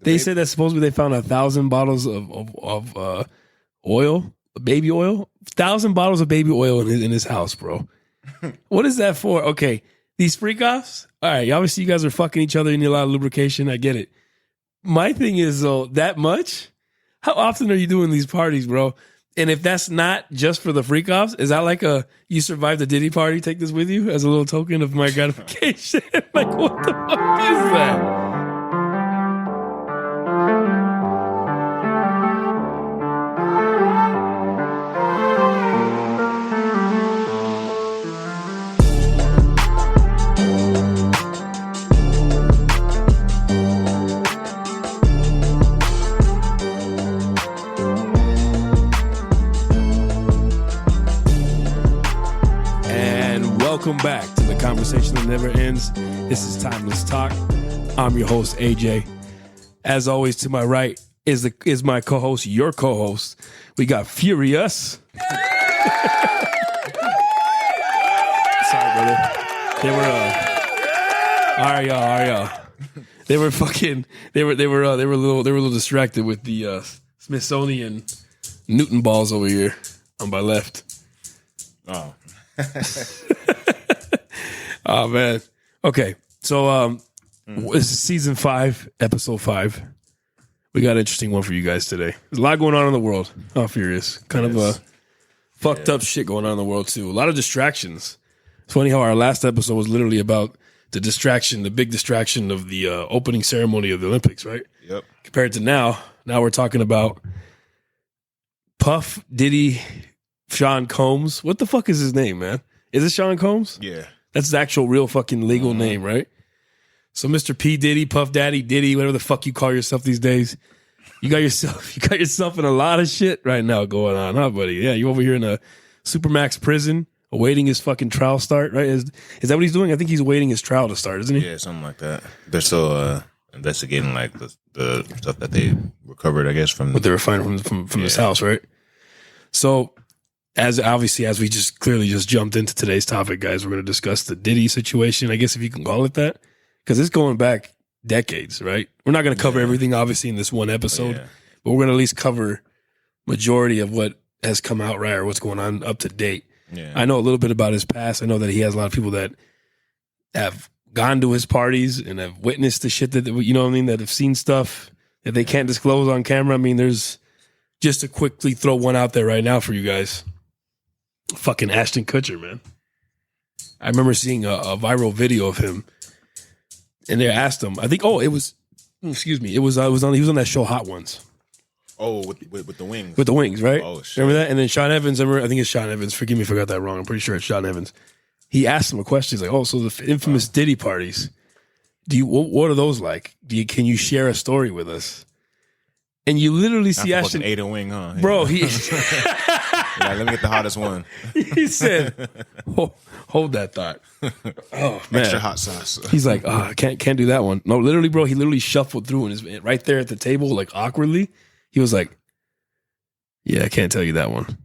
They said that supposedly they found 1,000 bottles of oil, baby oil, 1,000 bottles of baby oil in his house, bro. What is that for? Okay, these freak offs. All right, obviously you guys are fucking each other. You need a lot of lubrication. I get it. My thing is though, that much. How often are you doing these parties, bro? And if that's not just for the freak offs, is that like you survived the Diddy party? Take this with you as a little token of my gratification. Like, what the fuck is that? Welcome back to the conversation that never ends. This is Timeless Talk. I'm your host, AJ. As always, to my right is my co-host, your co-host. We got Furious. Sorry, brother. They were all right, y'all. They were a little distracted with the Smithsonian Newton balls over here on my left. Oh. Oh man. Okay. So this is season 5, episode 5. We got an interesting one for you guys today. There's a lot going on in the world. Oh, Furious. Kind of fucked up shit going on in the world too. A lot of distractions. It's funny how our last episode was literally about the big distraction of the opening ceremony of the Olympics, right? Yep. Compared to now we're talking about Puff, Diddy, Sean Combs. What the fuck is his name, man? Is it Sean Combs? Yeah. That's the actual real fucking legal name, right? So Mr. P. Diddy, Puff Daddy, Diddy, whatever the fuck you call yourself these days. You got yourself in a lot of shit right now going on, huh, buddy? Yeah, you over here in a Supermax prison awaiting his fucking trial start, right? Is that what he's doing? I think he's awaiting his trial to start, isn't he? Yeah, something like that. They're still investigating like the stuff that they recovered, I guess, from what they were finding from his house, right? So as we just clearly jumped into today's topic, guys, we're going to discuss the Diddy situation, I guess if you can call it that, because it's going back decades, right? We're not going to cover everything, obviously, in this one episode, but we're going to at least cover majority of what has come out, right, or what's going on up to date. Yeah. I know a little bit about his past. I know that he has a lot of people that have gone to his parties and have witnessed the shit that, you know what I mean, that have seen stuff that they can't disclose on camera. I mean, there's, just to quickly throw one out there right now for you guys. Fucking Ashton Kutcher, man. I remember seeing a viral video of him, and they asked him. I think, he was on that show Hot Ones. Oh, with the wings, with the wings, right? Oh, shit. Remember that? And then Sean Evans. I think it's Sean Evans. Forgive me if I got that wrong. I'm pretty sure it's Sean Evans. He asked him a question. He's like, so the infamous Diddy parties. What are those like? Can you share a story with us? And you literally see Ashton ate a wing, huh? Yeah. Bro, he let me get the hottest one. He said, hold that thought. Oh man. Extra hot sauce. He's like, I can't do that one. No, literally, bro, he literally shuffled through and right there at the table, like awkwardly. He was like, yeah, I can't tell you that one.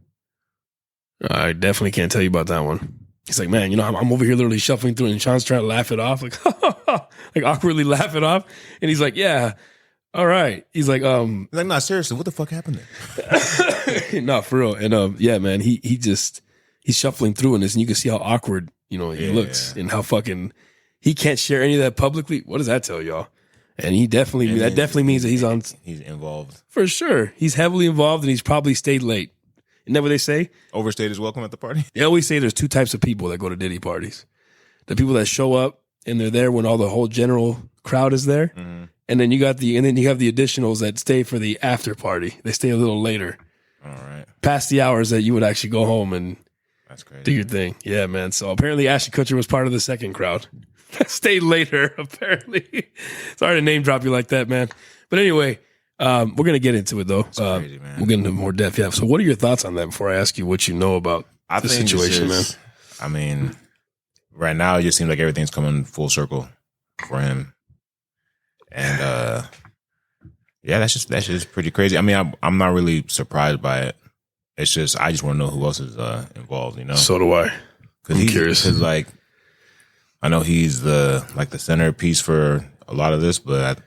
I definitely can't tell you about that one. He's like, man, I'm over here literally shuffling through, and Sean's trying to laugh it off, like, like awkwardly laugh it off. And he's like, yeah. All right. He's like, nah, seriously, what the fuck happened there? No, for real. And yeah, man, he's shuffling through in this, and you can see how awkward, he looks, and how fucking he can't share any of that publicly. What does that tell y'all? And that definitely means that he's involved. For sure. He's heavily involved, and he's probably stayed late. Isn't that what they say? Overstayed is welcome at the party. They always say there's 2 types of people that go to Diddy parties. The people that show up and they're there when the whole general crowd is there. Mm-hmm. And then you have the additionals that stay for the after party. They stay a little later. All right. Past the hours that you would actually go home and that's crazy. Do your thing. Yeah, man. So apparently Ashton Kutcher was part of the second crowd. Stayed later, apparently. Sorry to name drop you like that, man. But anyway, we're going to get into it, though. Crazy, man. We'll get into more depth. Yeah. So what are your thoughts on that before I ask you what you know about the situation, man? I mean, right now it just seems like everything's coming full circle for him. And that's just pretty crazy. I mean, I'm not really surprised by it. It's just I just want to know who else is involved. So do I. I'm curious. Because like I know he's the centerpiece for a lot of this, but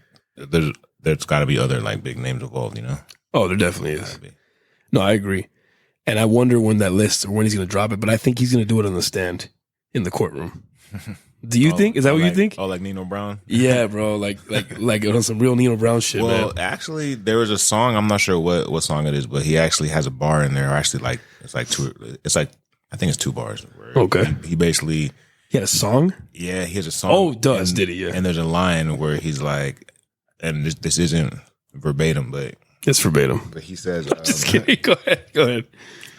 there's got to be other like big names involved, you know? Oh, there definitely is. No, I agree. And I wonder when that list or when he's going to drop it, but I think he's going to do it on the stand in the courtroom. Do you think? Is that what you think? Oh, like Nino Brown? Yeah, bro. Like on some real Nino Brown shit, man. Well, actually, there was a song. I'm not sure what song it is, but he actually has a bar in there. Actually, like it's like two. It's like I think it's 2 bars. Okay. He basically. He had a song. Yeah, he has a song. Oh, does Diddy? Yeah. And there's a line where he's like, and this isn't verbatim, but it's verbatim. But he says, just kidding. Go ahead.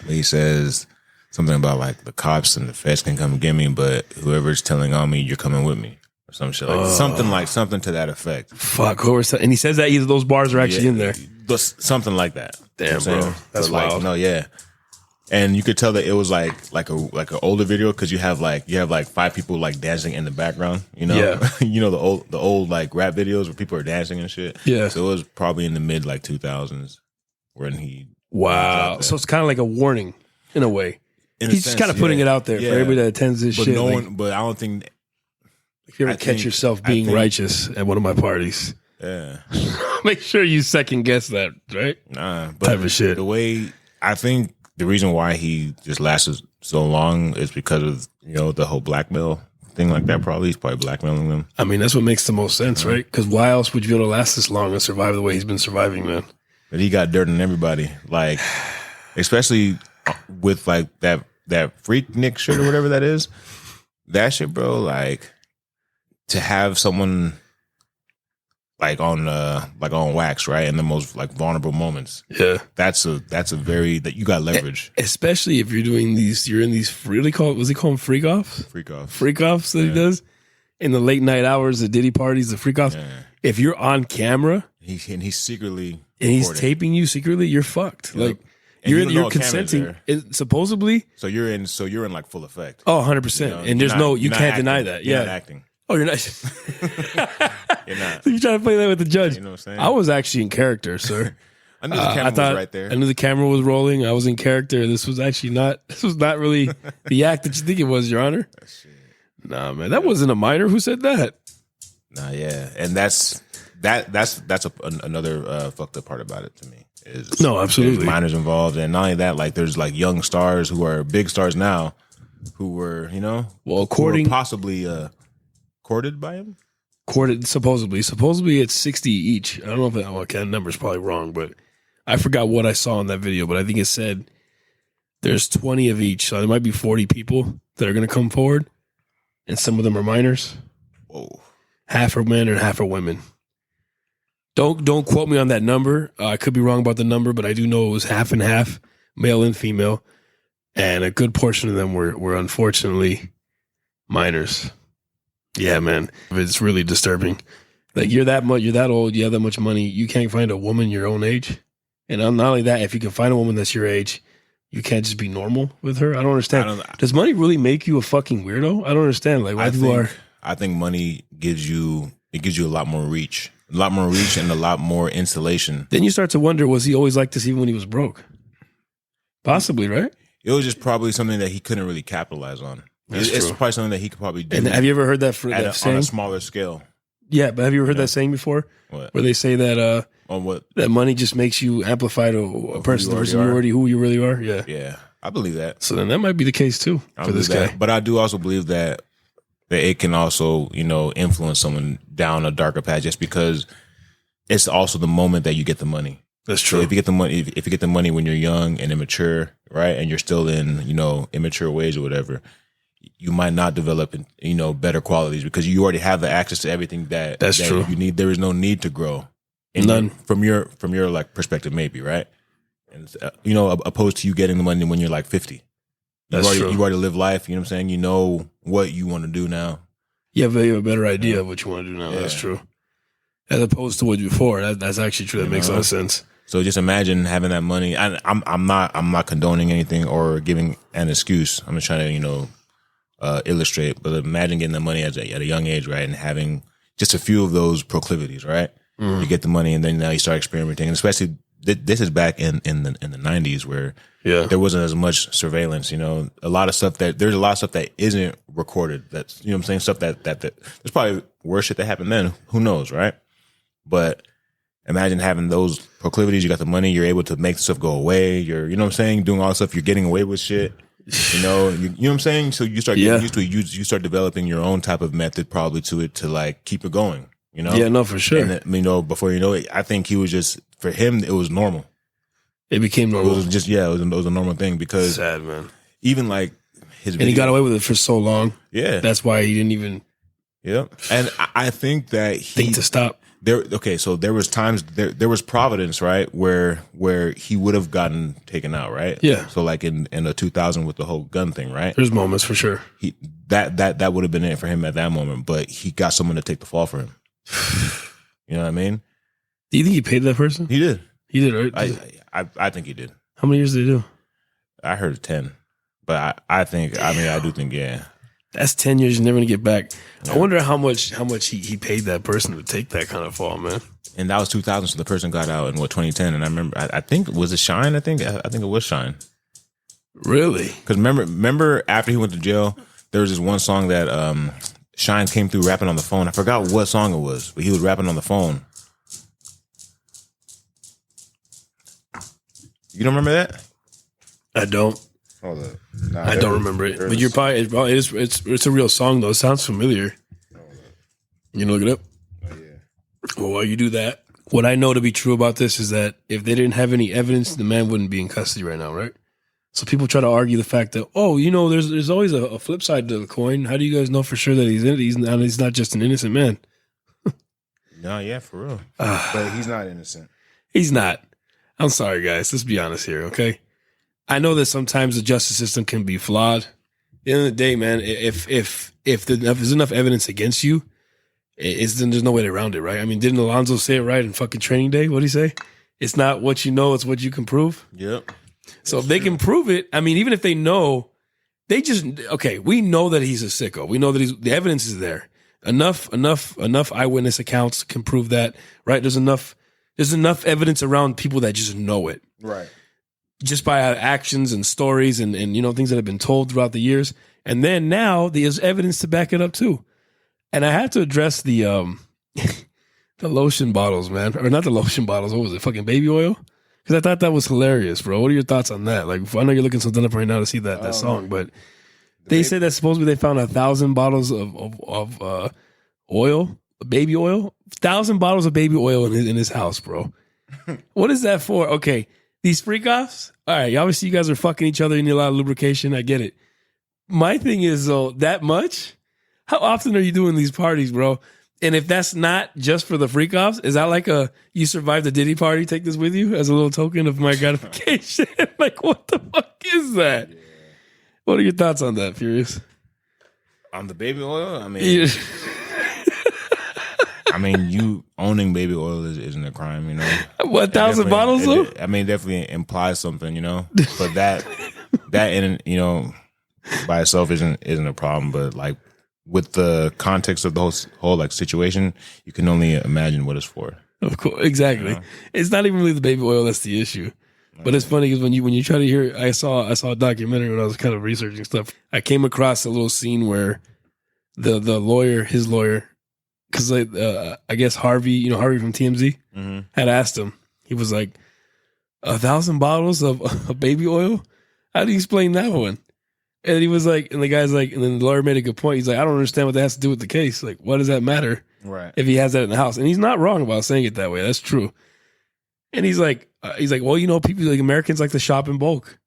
He says something about like the cops and the feds can come get me, but whoever's telling on me, you're coming with me, or some shit like something to that effect. Fuck, and he says that either those bars are actually in there, something like that. Damn, bro, that's wild. Like, no, yeah, and you could tell that it was like an older video because you have like 5 people like dancing in the background, you know, yeah. You know the old like rap videos where people are dancing and shit. Yeah, so it was probably in the mid like 2000s when he. Wow, so it's kind of like a warning in a way. He's just kind of putting it out there for everybody that attends this shit. But I don't think. If you ever catch yourself being righteous at one of my parties, make sure you second guess that, right? Nah, but type of shit. The way I think the reason why he just lasted so long is because of the whole blackmail thing like that. He's probably blackmailing them. I mean, that's what makes the most sense, right? Because why else would you be able to last this long and survive the way he's been surviving, man? But he got dirt on everybody, like especially with like that Freaknik shit or whatever that is. That shit, bro. Like to have someone like on wax, right, in the most like vulnerable moments. Yeah, that's a very that you got leverage, especially if you're doing these. You're in these really called was he called them freak offs? Freak offs that he does in the late night hours, the Diddy parties, the freak offs. Yeah. If you're on camera, he's secretly and he's taping you secretly, you're fucked. Yep. Like you're consenting, supposedly. So you're in like full effect. Oh, 100%. And there's you can't deny that. You're not acting. Oh, you're not. You're not. So you're trying to play that with the judge. You know what I'm saying? I was actually in character, sir. I knew the camera was right there. I knew the camera was rolling. I was in character. This was not really the act that you think it was, Your Honor. Nah, man, that wasn't a minor. Who said that? Nah, yeah, and that's another fucked up part about it to me. No, absolutely. There's minors involved, and not only that, like there's like young stars who are big stars now, who were possibly courted by him. Courted supposedly it's 60 each. I don't know if that number's probably wrong, but I forgot what I saw in that video. But I think it said there's 20 of each, so there might be 40 people that are going to come forward, and some of them are minors. Whoa. Half are men and half are women. Don't quote me on that number. I could be wrong about the number, but I do know it was half and half, male and female, and a good portion of them were unfortunately minors. Yeah, man, it's really disturbing. Like you're that old, you have that much money, you can't find a woman your own age, and not only that, if you can find a woman that's your age, you can't just be normal with her. I don't understand. Does money really make you a fucking weirdo? I don't understand. Like why people are. I think money gives you a lot more reach. A lot more reach and a lot more insulation. Then you start to wonder, was he always like this even when he was broke? Possibly, right? It was just probably something that he couldn't really capitalize on. It's probably something that he could probably do. And have you ever heard that saying? On a smaller scale? Yeah, but have you ever heard that saying before? What? Where they say that on what? That money just makes you amplify to a person, who you really are? Yeah. Yeah, I believe that. So then that might be the case too for this guy. But I do also believe that it can also, influence someone down a darker path just because it's also the moment that you get the money. That's true. So if you get the money, if you get the money when you're young and immature, right, and you're still in, immature ways or whatever, you might not develop, better qualities because you already have the access to everything that true. You need. There is no need to grow. None from your like perspective, maybe, right? And opposed to you getting the money when you're like 50. You've already lived life, you know what I'm saying? You know what you want to do now. You have a better idea of what you want to do now. Yeah. That's true. As opposed to what before. That's actually true. That makes a lot of sense. So just imagine having that money. I'm not condoning anything or giving an excuse. I'm just trying to, illustrate. But imagine getting the money at a young age, right? And having just a few of those proclivities, right? You get the money and then now you start experimenting. And especially this is back in the 90s where there wasn't as much surveillance, there's a lot of stuff that isn't recorded. That's, what I'm saying? Stuff that there's probably worse shit that happened then. Who knows, right? But imagine having those proclivities. You got the money. You're able to make stuff go away. You're, you know what I'm saying, doing all the stuff. You're getting away with shit. You know what I'm saying? So you start getting used to it. You start developing your own type of method probably to it to like keep it going. You know? Yeah, no, for sure. And you know, before you know it, I think he was just, for him, it was normal. It became normal. It was just, it was a normal thing because sad, man. Even like his and he got away with it for so long. Yeah. That's why he didn't even And I think that he think to stop. So there was times there was providence, right, where he would have gotten taken out, right? Yeah. So like in the 2000 with the whole gun thing, right? There's moments for sure. That would have been it for him at that moment, but he got someone to take the fall for him. You know what I mean? Do you think he paid that person? He did. He did, right? I think he did. How many years did he do? I heard 10, but I do think yeah. That's 10 years you're never gonna get back. Yeah. I wonder how much he paid that person to take that kind of fall, man. And that was 2000, so the person got out in 2010. And I remember, I think was it Shine? I think it was Shine. Really? Because remember after he went to jail, there was this one song that Shine came through rapping on the phone. I forgot what song it was, but he was rapping on the phone. You don't remember that? I don't. Hold up. Nah, I don't remember it. But you're probably it's a real song though. It sounds familiar. You know, look it up. Oh yeah. Well, while you do that, what I know to be true about this is that if they didn't have any evidence, the man wouldn't be in custody right now, right? So people try to argue the fact that, there's always a flip side to the coin. How do you guys know for sure that he's in it? He's not just an innocent man. No, yeah, for real. But he's not innocent. He's not. I'm sorry, guys. Let's be honest here, okay? I know that sometimes the justice system can be flawed. At the end of the day, man, if there's enough evidence against you, then there's no way around it, right? I mean, didn't Alonzo say it right in fucking Training Day? What'd he say? It's not what you know, it's what you can prove. Yep. So if they can prove it, I mean, even if they know, we know that he's a sicko. We know that the evidence is there. Enough eyewitness accounts can prove that, right? There's enough evidence around people that just know it. Right. Just by actions and stories and things that have been told throughout the years. And then now there's evidence to back it up too. And I have to address the the lotion bottles, man. Or not the lotion bottles, what was it? Fucking baby oil? Because I thought that was hilarious, bro. What are your thoughts on that? Like, I know you're looking something up right now to see that song, but they said that supposedly they found 1,000 bottles of oil, baby oil. 1,000 bottles of baby oil in his house, bro. What is that for? Okay. These freak offs, all right, obviously you guys are fucking each other, you need a lot of lubrication, I get it. My thing is, though, that much? How often are you doing these parties, bro? And if that's not just for the freak offs, is that like you survived the Diddy party, take this with you as a little token of my gratification? Like, what the fuck is that? Yeah. What are your thoughts on that, Furious? On the baby oil? I mean... I mean, you owning baby oil isn't a crime, you know. What, 1,000 bottles though? I mean, definitely implies something, you know. But that in by itself isn't a problem. But like with the context of the whole like situation, you can only imagine what it's for. Of course, exactly. You know? It's not even really the baby oil that's the issue. But it's funny because when you try to hear, I saw a documentary when I was kind of researching stuff. I came across a little scene where the lawyer, his lawyer. Because I guess Harvey from TMZ, had asked him. He was like, 1,000 bottles of baby oil? How do you explain that one? And he was like, and the guy's like, and then the lawyer made a good point. He's like, I don't understand what that has to do with the case. Like, what does that matter? Right. If he has that in the house? And he's not wrong about saying it that way. That's true. And he's like, well, people like Americans like to shop in bulk.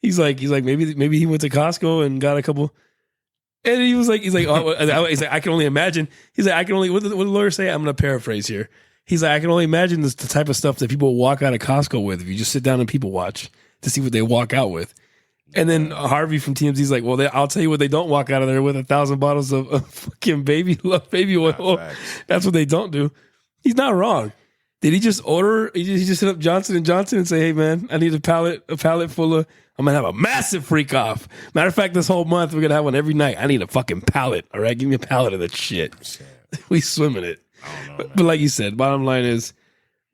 He's like, maybe he went to Costco and got a couple. And he's like, I can only imagine. He's like, what did the lawyer say? I'm going to paraphrase here. He's like, I can only imagine the type of stuff that people walk out of Costco with if you just sit down and people watch to see what they walk out with. And then Harvey from TMZ is like, well, I'll tell you what they don't walk out of there with, 1,000 bottles of fucking baby oil. That's what they don't do. He's not wrong. Did he just order? He just hit up Johnson & Johnson and say, hey, man, I need a pallet full of, I'm going to have a massive freak off. Matter of fact, this whole month, we're going to have one every night. I need a fucking pallet. All right, give me a pallet of that shit. We swim in it. But like you said, bottom line is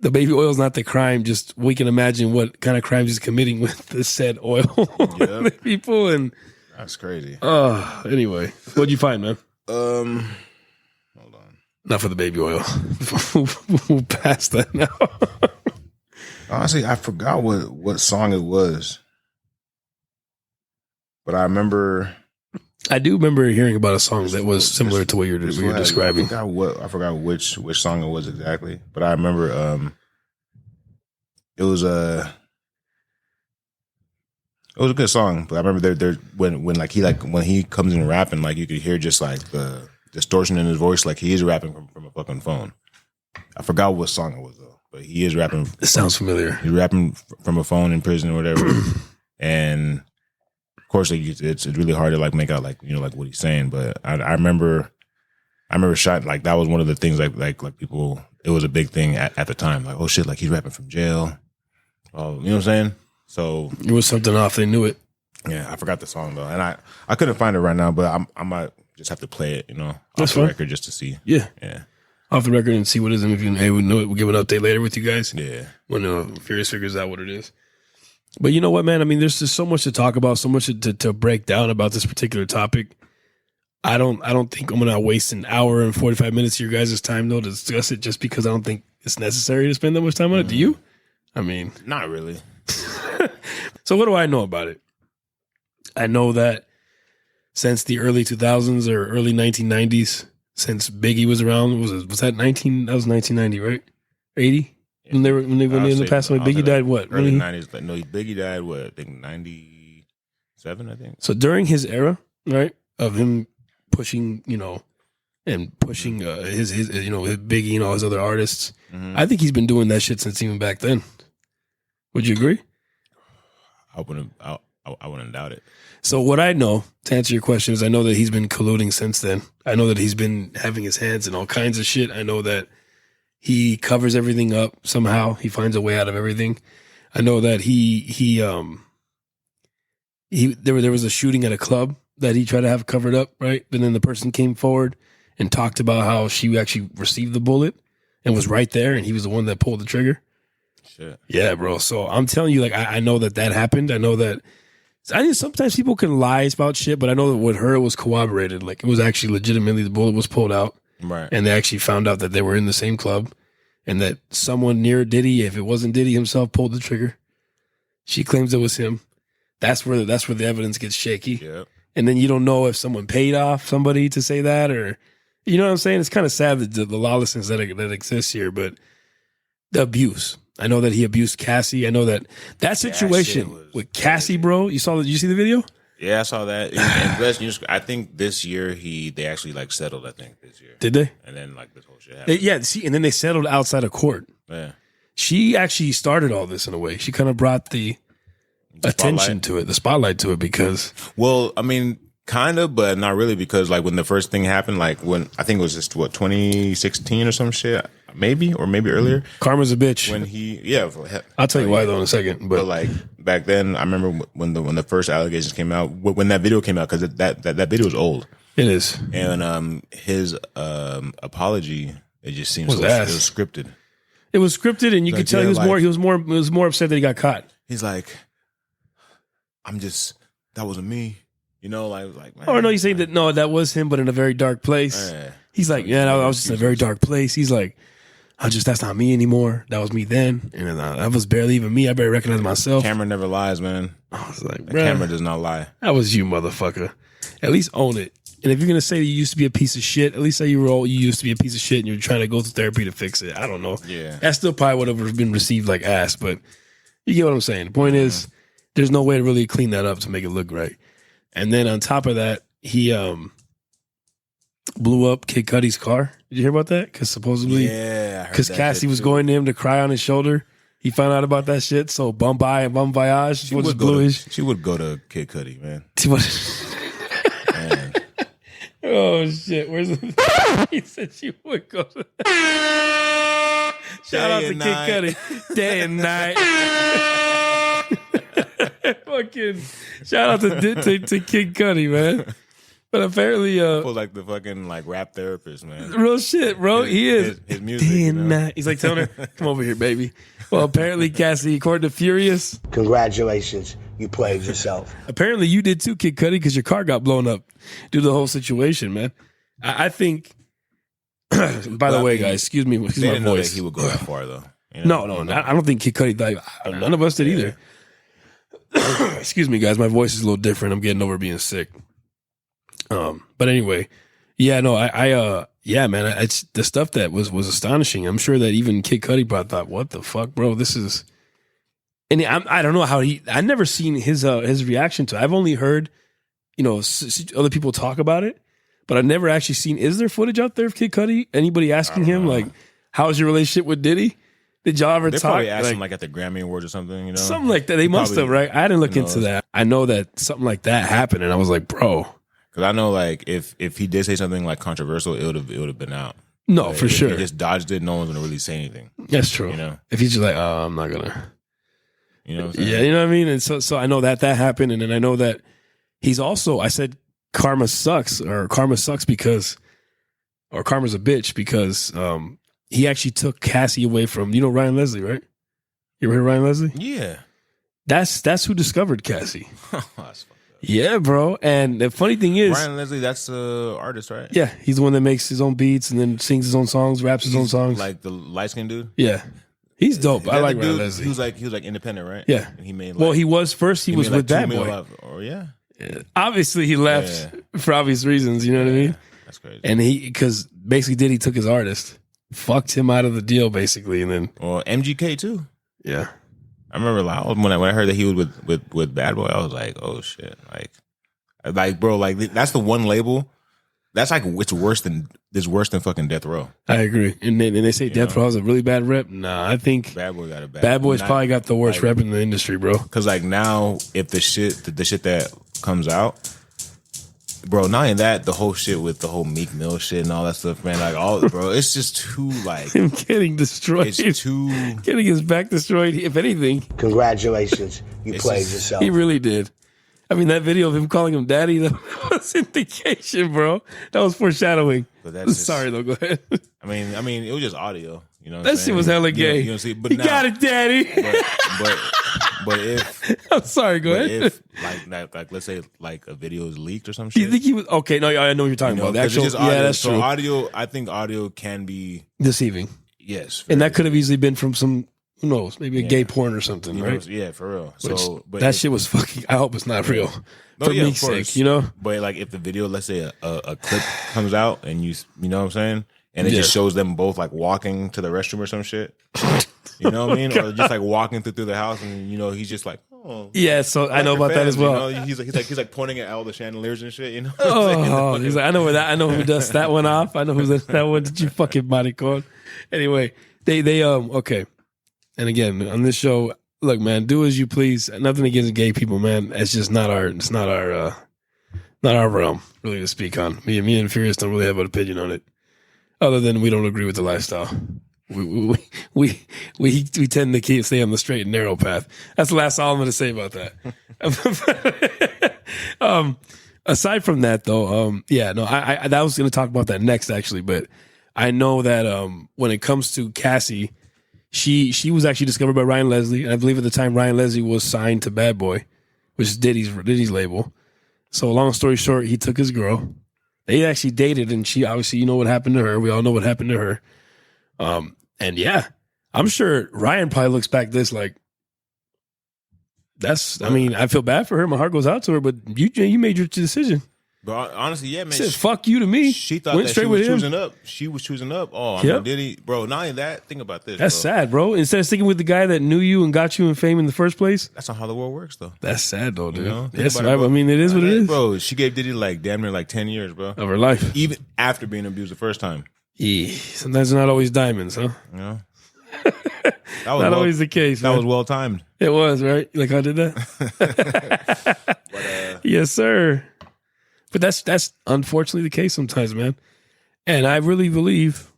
the baby oil is not the crime. Just we can imagine what kind of crimes he's committing with the said oil. Yep. People and that's crazy. Anyway, what'd you find, man? Hold on. Not for the baby oil. We'll pass that now. Honestly, I forgot what song it was. But I do remember hearing about a song that was similar to what you're describing. I forgot which song it was exactly. But I remember it was a good song. But I remember when he comes in rapping, like you could hear just like the distortion in his voice, like he is rapping from a fucking phone. I forgot what song it was though, but he is rapping. It sounds familiar. He's rapping from a phone in prison or whatever, and of course, like, it's really hard to like make out like like what he's saying. But I remember shot like that was one of the things like people. It was a big thing at the time. Like, oh shit, like he's rapping from jail. Oh, you know what I'm saying? So it was something off. They knew it. Yeah, I forgot the song though, and I couldn't find it right now. But I might just have to play it, That's off the fine. record just to see. Yeah. Off the record and see what it is. And if you we know it, we'll give an update later with you guys. Yeah. When Furious figures out what it is. But you know what, man? I mean, there's just so much to talk about, so much to break down about this particular topic. I don't think I'm gonna waste an hour and 45 minutes of your guys' time though to discuss it, just because I don't think it's necessary to spend that much time on it. Do you? I mean, not really. So what do I know about it? I know that since the early 2000s or early 1990s, since Biggie was around, was that 1990, right? 80? Yeah. When they in the past, Biggie died what? Early 90s. No, Biggie died what? I think 97, I think. So during his era, right, of him pushing, and pushing his Biggie and all his other artists, I think he's been doing that shit since even back then. Would you agree? I wouldn't doubt it. So what I know, to answer your question, is I know that he's been colluding since then. I know that he's been having his hands in all kinds of shit. I know that he covers everything up somehow. He finds a way out of everything. I know that there was a shooting at a club that he tried to have covered up, right? And then the person came forward and talked about how she actually received the bullet and was right there, and he was the one that pulled the trigger. Shit. Yeah, bro. So I'm telling you, like, I know that happened. I know that. I think sometimes people can lie about shit, but I know that with her, it was corroborated. Like, it was actually legitimately, the bullet was pulled out. Right. And they actually found out that they were in the same club and that someone near Diddy, if it wasn't Diddy himself, pulled the trigger. She claims it was him. That's where the evidence gets shaky. Yep. And then you don't know if someone paid off somebody to say that, or, you know what I'm saying? It's kind of sad that the lawlessness that exists here, but the abuse. I know that he abused Cassie. I know that situation with Cassie, bro. Did you see the video? Yeah, I saw that. And best news, I think this year they actually like settled. I think this year. Did they? And then like this whole shit happened. And then they settled outside of court. Yeah. She actually started all this in a way. She kind of brought the attention to it, the spotlight to it, because. Well, I mean, kind of, but not really, because like when the first thing happened, like when I think it was just 2016 or some shit. Maybe earlier. Karma's a bitch. When I'll tell you why though in a second. But like back then, I remember when the first allegations came out, when that video came out, because that video was old. It is. And his apology, it just seems it was scripted. It was scripted, and you could tell he was more upset that he got caught. He's like, that wasn't me. Like man. Oh no, you're saying that that was him, but in a very dark place. He's like, I was just in a very dark place. He's like, that's not me anymore. That was me then. And that was barely even me. I barely recognize myself. Camera never lies, man. I was like, the camera does not lie. That was you, motherfucker. At least own it. And if you're going to say you used to be a piece of shit, at least say you used to be a piece of shit and you're trying to go through therapy to fix it. I don't know. Yeah. That still probably would have been received like ass, but you get what I'm saying. The point is, there's no way to really clean that up to make it look right. And then on top of that, he blew up Kid Cudi's car. Did you hear about that? Because supposedly, because Cassie was going to him to cry on his shoulder. He found out about that shit. So bon voyage. She would go to Kid Cudi, man. Man. Oh shit! Where's the? He said she would go. Shout out to Kid Cudi, day and night. Fucking shout out to Kid Cudi, man. But apparently, like the fucking like rap therapist, man. Real shit, bro. He is his music. Day and night. He's like telling her, "Come over here, baby." Well, apparently, Cassie, according to Furious, congratulations, you played yourself. Apparently, you did too, Kid Cudi, because your car got blown up due to the whole situation, man. I think By the way, guys, excuse me, They my didn't know that voice. he would go that far, though. You know? No, I don't think Kid Cudi. Like, none of us did either. Excuse me, guys. My voice is a little different. I'm getting over being sick. But anyway, yeah, no, yeah, man, it's the stuff that was astonishing. I'm sure that even Kid Cudi probably thought, "What the fuck, bro? This is." And I don't know how I never seen his reaction to it. I've only heard, other people talk about it, but I've never actually seen. Is there footage out there of Kid Cudi? Anybody asking him like, "How's your relationship with Diddy?" Did y'all ever They talk? probably asked him like at the Grammy Awards or something, something like that. They must have, right? I didn't look into that. I know that something like that happened, and I was like, bro. Because I know, like, if he did say something like controversial, it would have been out. No, like, for sure. If he just dodged it, no one's gonna really say anything. That's true. If he's just like, "Oh, I'm not gonna," you know what I'm saying? Yeah, you know what I mean. And so I know that happened, and then I know that he's also. I said karma sucks because, or karma's a bitch because he actually took Cassie away from Ryan Leslie, right? You ever heard of Ryan Leslie? Yeah, that's who discovered Cassie. That's fucked up. Yeah, bro. And the funny thing is, Ryan Leslie, that's the artist, right? Yeah, he's the one that makes his own beats and then sings his own songs, raps his own songs. Like the light skinned dude. Yeah, he's dope. I like Ryan Leslie. He was like independent, right? Yeah. And he made. He was first. He was with Bad Boy. Yeah. Obviously, he left for obvious reasons. You know what I mean? That's crazy. And because basically Diddy took his artist, fucked him out of the deal, basically, and then MGK too. Yeah. I remember when I heard that he was with Bad Boy, I was like, oh shit, like bro, like that's the one label that's like it's worse than fucking Death Row. I agree, and they say Death Row has a really bad rep. Nah, I think Bad Boy got a Bad Boy's probably got the worst rep in the industry, bro. Because like now, if the shit that comes out, bro, not only that, the whole shit with the whole Meek Mill shit and all that stuff, man, like bro, it's just too like him getting destroyed. It's too getting his back destroyed. If anything, congratulations, you played yourself. He really did. I mean, that video of him calling him daddy, that was indication, bro. That was foreshadowing. Sorry, though. Go ahead. I mean, it was just audio. You know, that shit was hella gay. You know, see, but he got it, daddy. But if I'm sorry, go ahead. If like let's say like a video is leaked or some shit. Do you think he was okay? No, I know what you're talking about. The actual, that's true. Audio, I think audio can be deceiving. Yes, and that could have easily been from some. Who knows? Maybe a gay porn or something, right? Yeah, for real. But that shit was fucking. I hope it's not real. For Meek's sake, But like, if the video, let's say a clip comes out, and you know what I'm saying, and it just shows them both like walking to the restroom or some shit. You know what I mean? Or just like walking through the house, and he's just like, oh, yeah. So I know about that as well. He's like pointing at all the chandeliers and shit. He's like, I know where that. I know who dust that one off. I know who that one. Did you fucking maricon? Anyway, they okay. And again, on this show, look, man, do as you please. Nothing against gay people, man. It's just not our realm, really, to speak on. Me and Furious don't really have an opinion on it, other than we don't agree with the lifestyle. We tend to stay on the straight and narrow path. That's the last all I'm going to say about that. Aside from that, though, I was going to talk about that next, actually, but I know that when it comes to Cassie. She was actually discovered by Ryan Leslie, and I believe at the time Ryan Leslie was signed to Bad Boy, which is Diddy's label. So long story short, he took his girl. They actually dated, and she obviously, what happened to her. We all know what happened to her. And yeah, I'm sure Ryan probably looks back this like, I feel bad for her. My heart goes out to her, but you made your decision. But honestly, yeah, man. Said, fuck you to me. She thought that she was choosing up. She was choosing up. Oh, I'm Diddy. Bro, not only that, think about this. That's sad, bro. Instead of sticking with the guy that knew you and got you in fame in the first place. That's not how the world works, though. That's sad, though, dude. Yes, right. I mean, it is what it is. Bro, she gave Diddy like damn near like 10 years, bro. Of her life. Even after being abused the first time. Yeah. Sometimes they're not always diamonds, huh? Yeah. Not always the case, man. That was well timed. It was, right? Like I did that? Yes, sir. But that's unfortunately the case sometimes, man. And I really believe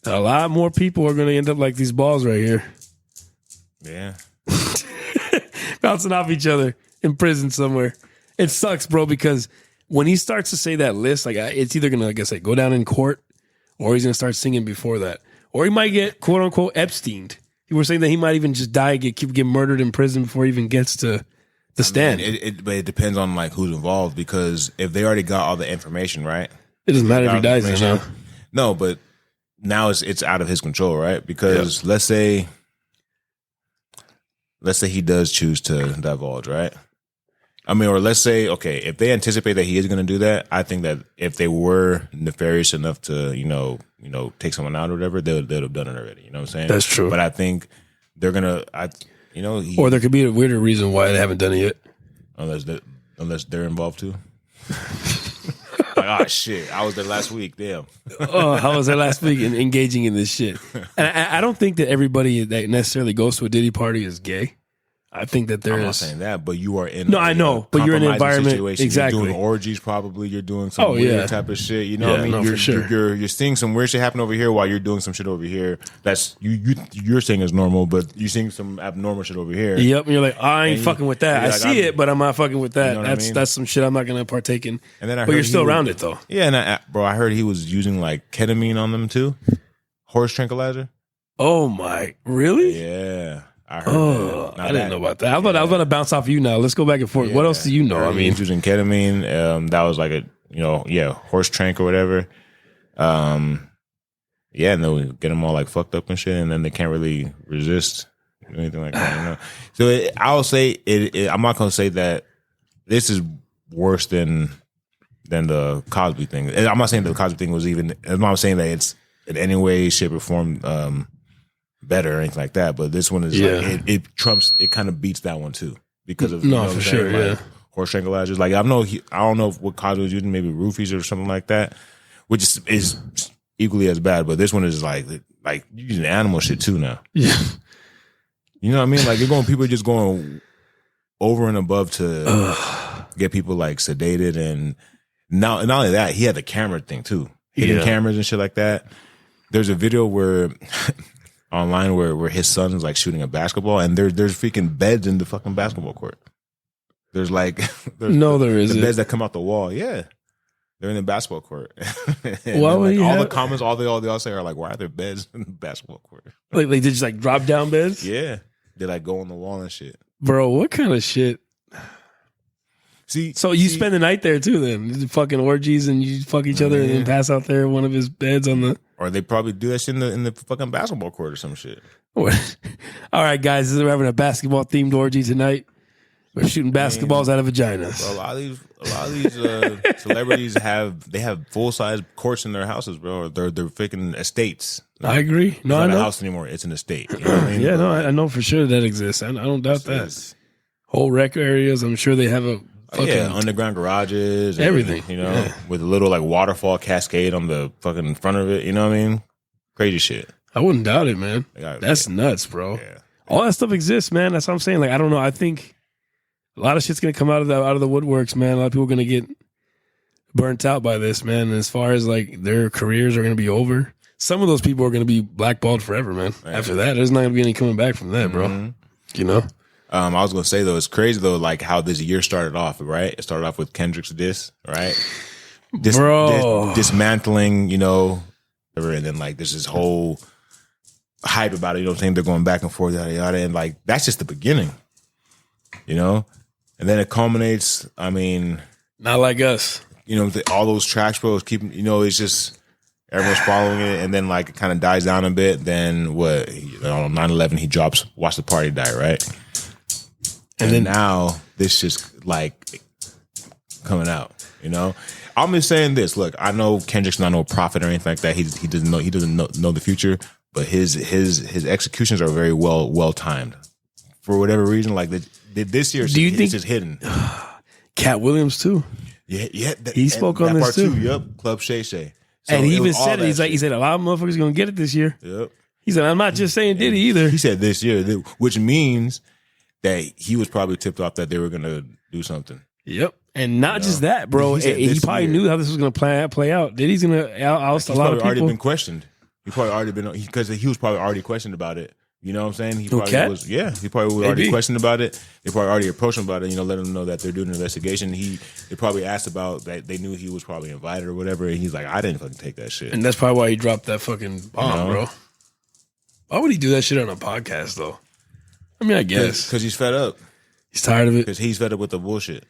that a lot more people are going to end up like these balls right here. Yeah. Bouncing off each other in prison somewhere. It sucks, bro, because when he starts to say that list, like it's either going to, like I said, go down in court, or he's going to start singing before that. Or he might get, quote unquote, Epsteined. You were saying that he might even just die, get murdered in prison before he even gets to the stand. But it depends on like who's involved, because if they already got all the information, right? It doesn't matter if he dies or not. No, but now it's out of his control, right? Because let's say he does choose to divulge, right? I mean, or let's say, okay, if they anticipate that he is going to do that, I think that if they were nefarious enough to, take someone out or whatever, they'd have done it already. You know what I'm saying? That's true. But I think they're gonna, or there could be a weirder reason why they haven't done it yet, unless they're involved too. Like, oh shit, I was there last week. Damn. How was that last week engaging in this shit? And I don't think that everybody that necessarily goes to a Diddy party is gay. I think that I'm not saying that, but you are in. No, I know, but you're in an environment. Situation. Exactly. You're doing orgies, probably. You're doing some weird type of shit. You know what I mean? No, for sure. You're seeing some weird shit happen over here while you're doing some shit over here. That's you're saying is normal, but you're seeing some abnormal shit over here. Yep, and you're like, I ain't fucking with that. I like, see it, but I'm not fucking with that. You know that's some shit I'm not gonna partake in. And then but you're still around it though. Yeah, and I heard he was using like ketamine on them too, horse tranquilizer. Oh my, really? Yeah. I heard that. I didn't know about that. I was about to bounce off you now. Let's go back and forth. What else do you know? I mean, he's using ketamine. That was like a horse trank or whatever. And they'll get them all like fucked up and shit, and then they can't really resist or anything like that. So I'll say it. I'm not gonna say that this is worse than the Cosby thing. I'm not saying that the Cosby thing was even. I'm not saying that it's in any way, shape, or form better or anything like that, but this one is like it trumps. It kind of beats that one too because of for sure, like, horse tranquilizers. Like I don't know what Cosby was using, maybe roofies or something like that, which is equally as bad. But this one is like you're using animal shit too now. Yeah, you know what I mean? Like people are just going over and above to get people like sedated, and not only that, he had the camera thing too, hidden cameras and shit like that. There's a video where. Online where his son's like shooting a basketball and there's freaking beds in the fucking basketball court. There's like there isn't. The beds that come out the wall. Yeah. They're in the basketball court. Why would all the comments, all they all say are like, why are there beds in the basketball court? Like they just like drop down beds? Yeah. They like go on the wall and shit. Bro, what kind of shit? So you spend the night there too then? Fucking orgies and you fuck each other and then pass out there in one of his beds on the... Or they probably do that shit in the fucking basketball court or some shit. All right, guys, we're having a basketball themed orgy tonight. We're shooting basketballs out of vaginas. Bro, a lot of these celebrities have full size courts in their houses, bro. They're freaking estates. I agree. No, it's not I know. a house anymore. It's an estate. You know what I mean? Yeah, no, I know for sure that exists. I don't doubt that. Whole rec areas. I'm sure they have a. Underground garages, and, everything, with a little like waterfall cascade on the fucking front of it. You know what I mean? Crazy shit. I wouldn't doubt it, man. That's nuts, bro. Yeah. All that stuff exists, man. That's what I'm saying. Like, I don't know. I think a lot of shit's gonna come out of the woodworks, man. A lot of people are gonna get burnt out by this, man. And as far as like their careers are gonna be over, some of those people are gonna be blackballed forever, man. Right. After that, there's not gonna be any coming back from that, bro. Mm-hmm. You know. I was gonna say though, it's crazy though, like how this year started off, right? It started off with Kendrick's diss, right? Dismantling, and then like there's this whole hype about it. You know what I'm saying? They're going back and forth, yada yada, and like that's just the beginning, and then it culminates. I mean, not like us, all those tracks, bro. Keeping, it's just everyone's following it, and then like it kind of dies down a bit. Then what? On 9/11, he drops "Watch the Party Die," right? And then now this just like coming out, I'm just saying this. Look, I know Kendrick's not no prophet or anything like that. He doesn't know the future, but his executions are very well timed. For whatever reason, like this year, do you think it's just hidden? Cat Williams too. Yeah. He spoke on this too. Yep, Club Shay. So and he even said it. He said a lot of motherfuckers gonna get it this year. Yep. He said I'm not just saying Diddy either. He said this year, which means that he was probably tipped off that they were going to do something. Yep. And not just that, bro. He probably knew how this was going to play out. Diddy's going to oust a lot of people. He's already been questioned. He probably already been, because he was probably already questioned about it. You know what I'm saying? He probably was. Yeah. He probably was already questioned about it. They probably already approached him about it, let him know that they're doing an investigation. They probably asked about that. They knew he was probably invited or whatever. And he's like, I didn't fucking take that shit. And that's probably why he dropped that fucking bomb, bro. Why would he do that shit on a podcast, though? I mean, I guess. Because he's fed up. He's tired of it. Because he's fed up with the bullshit.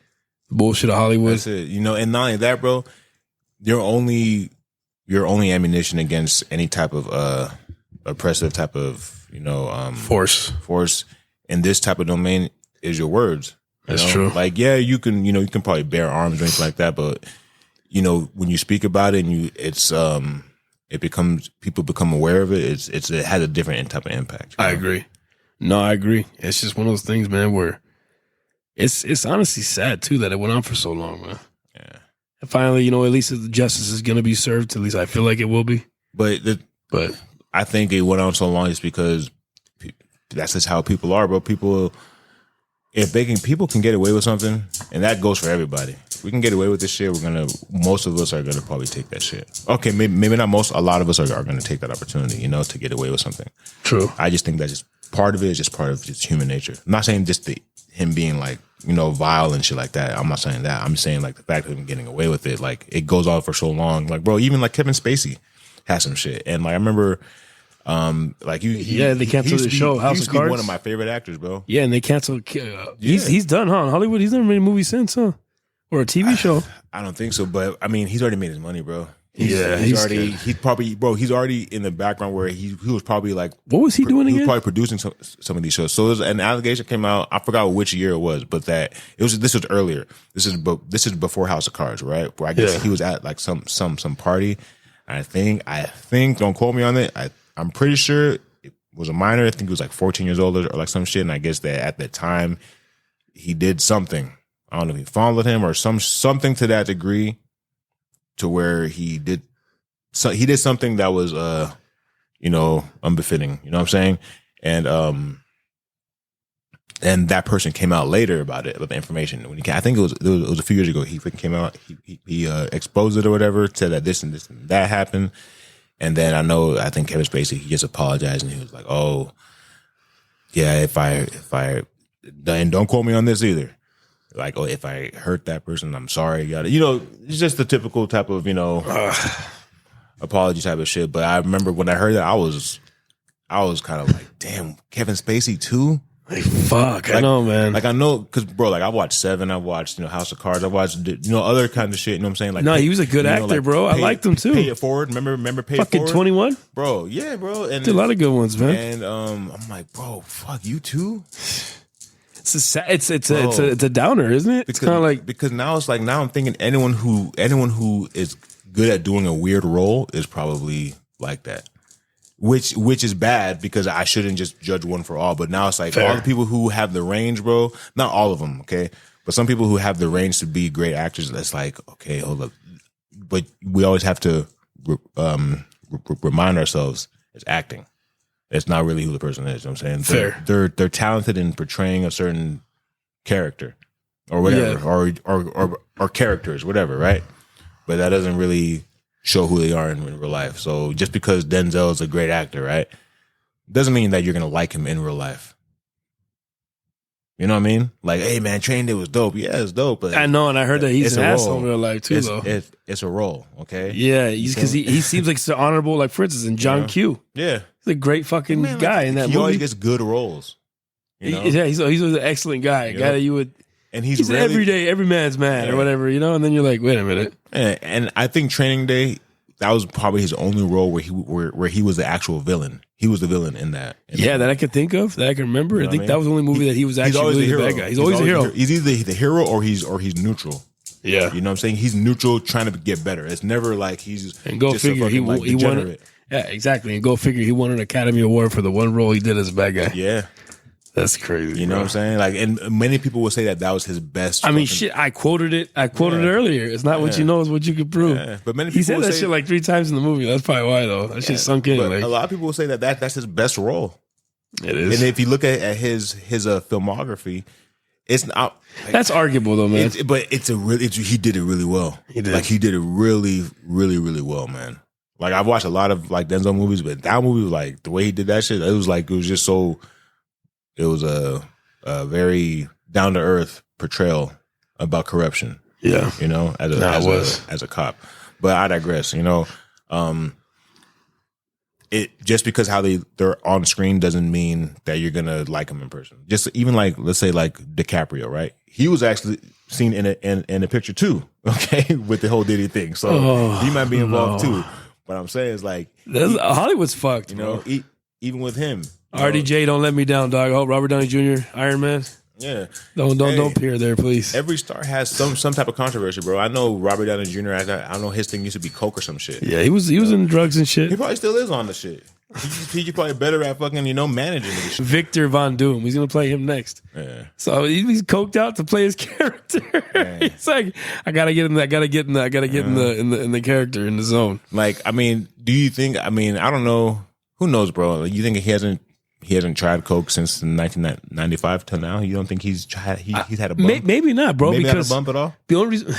Bullshit of Hollywood. That's it. And not only that, bro, you're only your only ammunition against any type of oppressive type of force in this type of domain is your words. That's true. Like, yeah, you can probably bear arms or anything like that, but when you speak about it and people become aware of it, it has a different type of impact. I agree. No, I agree. It's just one of those things, man, where it's honestly sad too that it went on for so long, man. Yeah. And finally, at least the justice is going to be served. At least I feel like it will be. But I think it went on so long just because that's just how people are, bro. People can get away with something, and that goes for everybody. If we can get away with this shit, most of us are gonna probably take that shit. Okay, maybe not most. A lot of us are gonna take that opportunity, to get away with something. True. I just think that just part of it is just part of just human nature. I'm not saying just him being like vile and shit like that. I'm not saying that. I'm saying like the fact of him getting away with it, like it goes on for so long. Like, bro, even like Kevin Spacey has some shit, and like I remember. They canceled the show House of Cards. One of my favorite actors, bro. Yeah, and they canceled. He's done, huh? In Hollywood, he's never made a movie since, huh? Or a TV show. I don't think so, but I mean, he's already made his money, bro. He's already in the background where he was probably like, what was he doing again? He was probably producing some of these shows. So an allegation came out. I forgot which year it was, but this was earlier. This is before House of Cards, right? Where I guess he was at like some party. I think don't quote me on it. I'm pretty sure it was a minor. I think he was like 14 years old or like some shit. And I guess that at the time he did something. I don't know if he fondled him or something to that degree, to where he did something that was unbefitting. You know what I'm saying? And that person came out later about it, about the information. I think it was a few years ago. He freaking came out. He exposed it or whatever. Said that this and that happened. And then I think Kevin Spacey, he just apologized and he was like, "Oh, yeah, if I, and don't quote me on this either. Like, oh, if I hurt that person, I'm sorry." It's just the typical type of apology type of shit. But I remember when I heard that, I was kind of like, "Damn, Kevin Spacey too." Like, fuck, I know, man. Like, I know, because, bro, like, I watched Seven, I watched, House of Cards, I watched, other kinds of shit, you know what I'm saying? Like, no, he was a good actor, bro. I liked him, too. Pay It Forward, remember Pay It Forward? Fucking 21? Bro, yeah, bro. And did a lot of good ones, man. And I'm like, bro, fuck, you too? It's a downer, isn't it? It's kind of like, because now it's like, now I'm thinking anyone who is good at doing a weird role is probably like that. Which is bad, because I shouldn't just judge one for all. But now it's like, all the people who have the range, bro, not all of them, okay? But some people who have the range to be great actors, that's like, okay, hold up. But we always have to remind ourselves it's acting. It's not really who the person is, you know what I'm saying? They're talented in portraying a certain character or whatever, or characters, whatever, right? But that doesn't really show who they are in real life. So just because Denzel is a great actor, right, doesn't mean that you're gonna like him in real life. You know what I mean? Like, hey man, Training Day was dope. Yeah, it's dope. But I know, and I heard that he's an asshole in real life too, though. It's a role, okay? Yeah, because he seems like so honorable. Like, for instance, in John Q. Yeah, he's a great fucking guy in that movie. He always gets good roles. Yeah, he's an excellent guy. A guy that you would. And he's really, every man's man or whatever, and then you're like, wait a minute. And I think Training Day, that was probably his only role where he was the actual villain. He was the villain in that. That I could think of, that I can remember. I think that was the only movie that he was actually really the bad guy. He's always a hero. He's either the hero or he's neutral. Yeah, you know what I'm saying? He's neutral, trying to get better. It's never like he's and go just figure he won. Yeah, exactly. And go figure he won an Academy Award for the one role he did as a bad guy. Yeah. That's crazy. You know what I'm saying? Like, and many people will say that was his best. I mean, shit. I quoted it earlier. It's not what you know; it's what you can prove. Yeah. But many people he said that shit like 3 times in the movie. That's probably why, though. That shit sunk in. But a lot of people will say that's his best role. It is. And if you look at his filmography, it's not. Like, that's arguable, though, man. But he did it really well. He did. Like, he did it really, really, really well, man. Like, I've watched a lot of like Denzel movies, but that movie was like the way he did that shit. It was just so. It was a very down to earth portrayal about corruption. Yeah, as a cop. But I digress. It just because how they're on screen doesn't mean that you're gonna like them in person. Just even like, let's say like DiCaprio, right? He was actually seen in a picture too, okay, with the whole Diddy thing. So he might be involved too. What I'm saying is like Hollywood's fucked, you know, even with him. RDJ, don't let me down, dog. Oh, Robert Downey Jr., Iron Man. Yeah. Don't peer there, please. Every star has some type of controversy, bro. I know Robert Downey Jr. I don't know, his thing used to be coke or some shit. Yeah, he was in drugs and shit. He probably still is on the shit. He's probably better at fucking, managing this shit. Victor Von Doom. He's gonna play him next. Yeah. So he's coked out to play his character. He's like, I gotta get in the character, in the zone. Like, I mean, do you think? I mean, I don't know. Who knows, bro? You think he hasn't tried coke since 1995 till now? You don't think he's had a bump? Maybe not, bro. Maybe because not a bump at all. The only reason.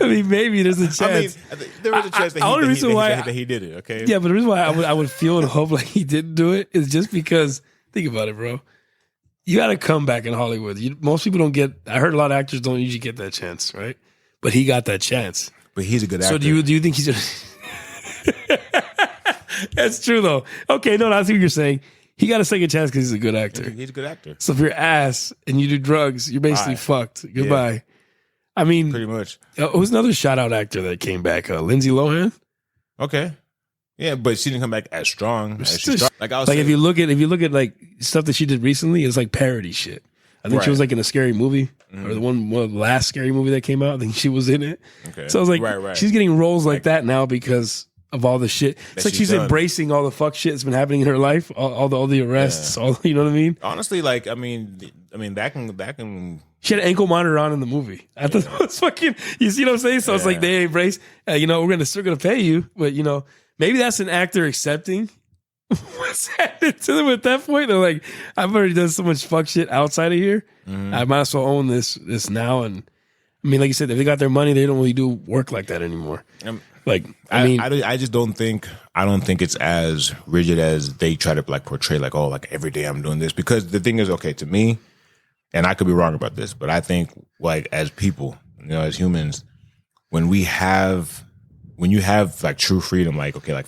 I mean, maybe there's a chance. I mean, there is a chance that he did it. Okay. Yeah, but the reason why I would feel and hope like he didn't do it is just because. Think about it, bro. You got to come back in Hollywood. Most people don't get. I heard a lot of actors don't usually get that chance, right? But he got that chance. But he's a good actor. So do you think he's? That's true though. Okay, no, I see what you're saying. He got a second chance because he's a good actor. He's a good actor. So if you're ass and you do drugs, you're basically fucked. Goodbye. Yeah. I mean, pretty much. Who's another shout out actor that came back? Lindsay Lohan. Okay. Yeah, but she didn't come back as strong as she started. Like if you look at like stuff that she did recently, it's like parody shit. I think she was like in a scary movie or one of the last scary movie that came out. I think she was in it. Okay. So I was like, she's getting roles like that now because of all the shit. It's like she's embracing all the fuck shit that's been happening in her life, all the arrests, all, you know what I mean? Honestly, like I mean that can. She had an ankle monitor on in the movie. I thought that was fucking. You see what I'm saying? So it's like they embrace. We're still gonna pay you, but maybe that's an actor accepting what's happening to them at that point. They're like, I've already done so much fuck shit outside of here. I might as well own this now. And I mean, like you said, if they got their money, they don't really do work like that anymore. I just don't think it's as rigid as they try to like portray like, oh, like every day I'm doing this. Because the thing is, okay, to me, and I could be wrong about this, but I think like as people, as humans, when you have like true freedom, like, okay, like,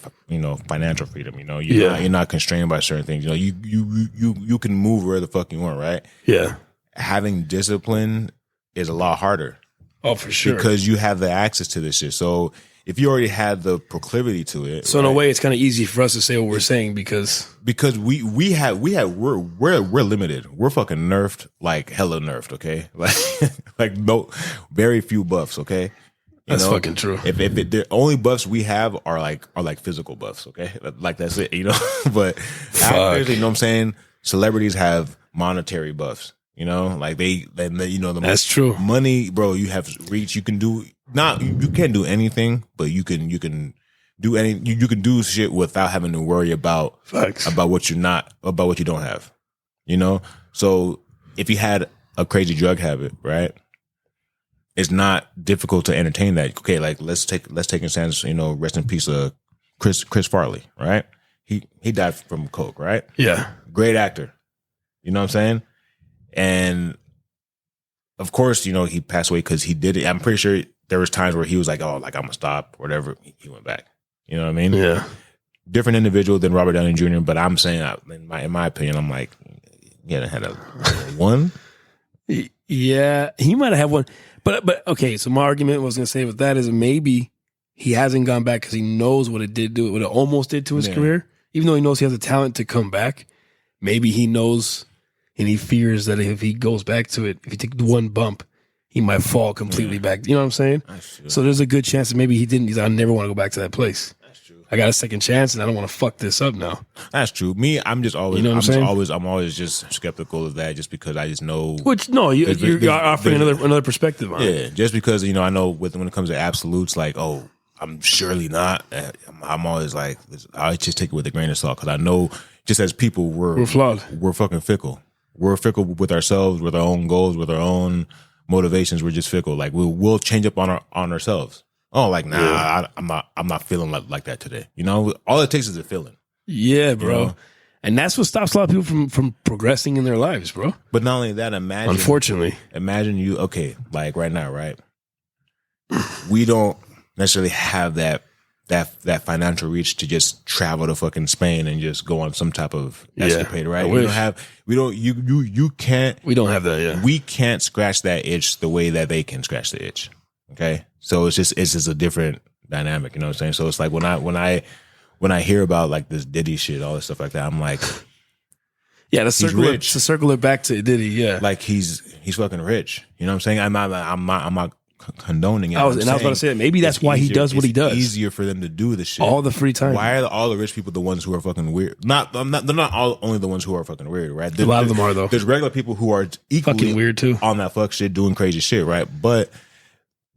financial freedom, you're not constrained by certain things, you can move where the fuck you want, right? Yeah. Having discipline is a lot harder. Oh, for sure. Because you have the access to this shit. So if you already had the proclivity to it, so in a way, it's kind of easy for us to say what we're saying because we're limited. We're fucking nerfed, like hella nerfed. Okay, like no, very few buffs. Okay, that's fucking true. If the only buffs we have are like physical buffs. Okay, like that's it. But actors, what I'm saying, celebrities have monetary buffs. Like they that's true. Money, bro. You have reach. You can do. You can't do anything, but you can do any. You can do shit without having to worry about what you don't have. So if you had a crazy drug habit, right? It's not difficult to entertain that. Okay, like let's take a chance. Rest in peace, Chris Farley, right? He died from coke, right? Yeah, great actor. You know what I'm saying? And of course, he passed away because he did it. I'm pretty sure there was times where he was like, oh, like I'm gonna stop, or whatever. He went back. You know what I mean? Yeah. Different individual than Robert Downey Jr. But I'm saying, in my opinion, I'm like, he hadn't had a one. Yeah, he might have had one. But okay. So my argument was gonna say with that is maybe he hasn't gone back because he knows what it almost did to his career. Even though he knows he has the talent to come back, maybe he knows. And he fears that if he goes back to it, if he takes one bump, he might fall completely back. You know what I'm saying? So there's a good chance that maybe he didn't. He's like, I never want to go back to that place. That's true. I got a second chance, and I don't want to fuck this up now. That's true. Me, I'm just always, I'm always just skeptical of that, just because I just know. Which you're offering another perspective on it. Yeah, just because I know when it comes to absolutes, like, oh, I'm surely not. I'm always like, I just take it with a grain of salt because I know, just as people, we're flawed. We're fucking fickle. We're fickle with ourselves, with our own goals, with our own motivations. We're just fickle. Like we'll change up on ourselves. Oh, like I'm not feeling like that today. All it takes is a feeling. Yeah, bro. And that's what stops a lot of people from progressing in their lives, bro. But not only that, imagine you. Okay, like right now, right? We don't necessarily have that financial reach to just travel to fucking Spain and just go on some type of escapade, right? We don't have that. Yeah, we can't scratch that itch the way that they can scratch the itch. Okay, so it's just a different dynamic. You know what I'm saying? So it's like when I hear about like this Diddy shit, all this stuff like that, I'm like, yeah, to circle it back to Diddy, yeah, like he's fucking rich. You know what I'm saying? I'm not condoning it. I was about to say that maybe that's why he does what he does. It's easier for them to do this shit all the free time. Why are all the rich people the ones who are fucking weird? They're not only the ones who are fucking weird, right? A lot of them are though. There's regular people who are equally fucking weird too on that fuck shit, doing crazy shit, right? But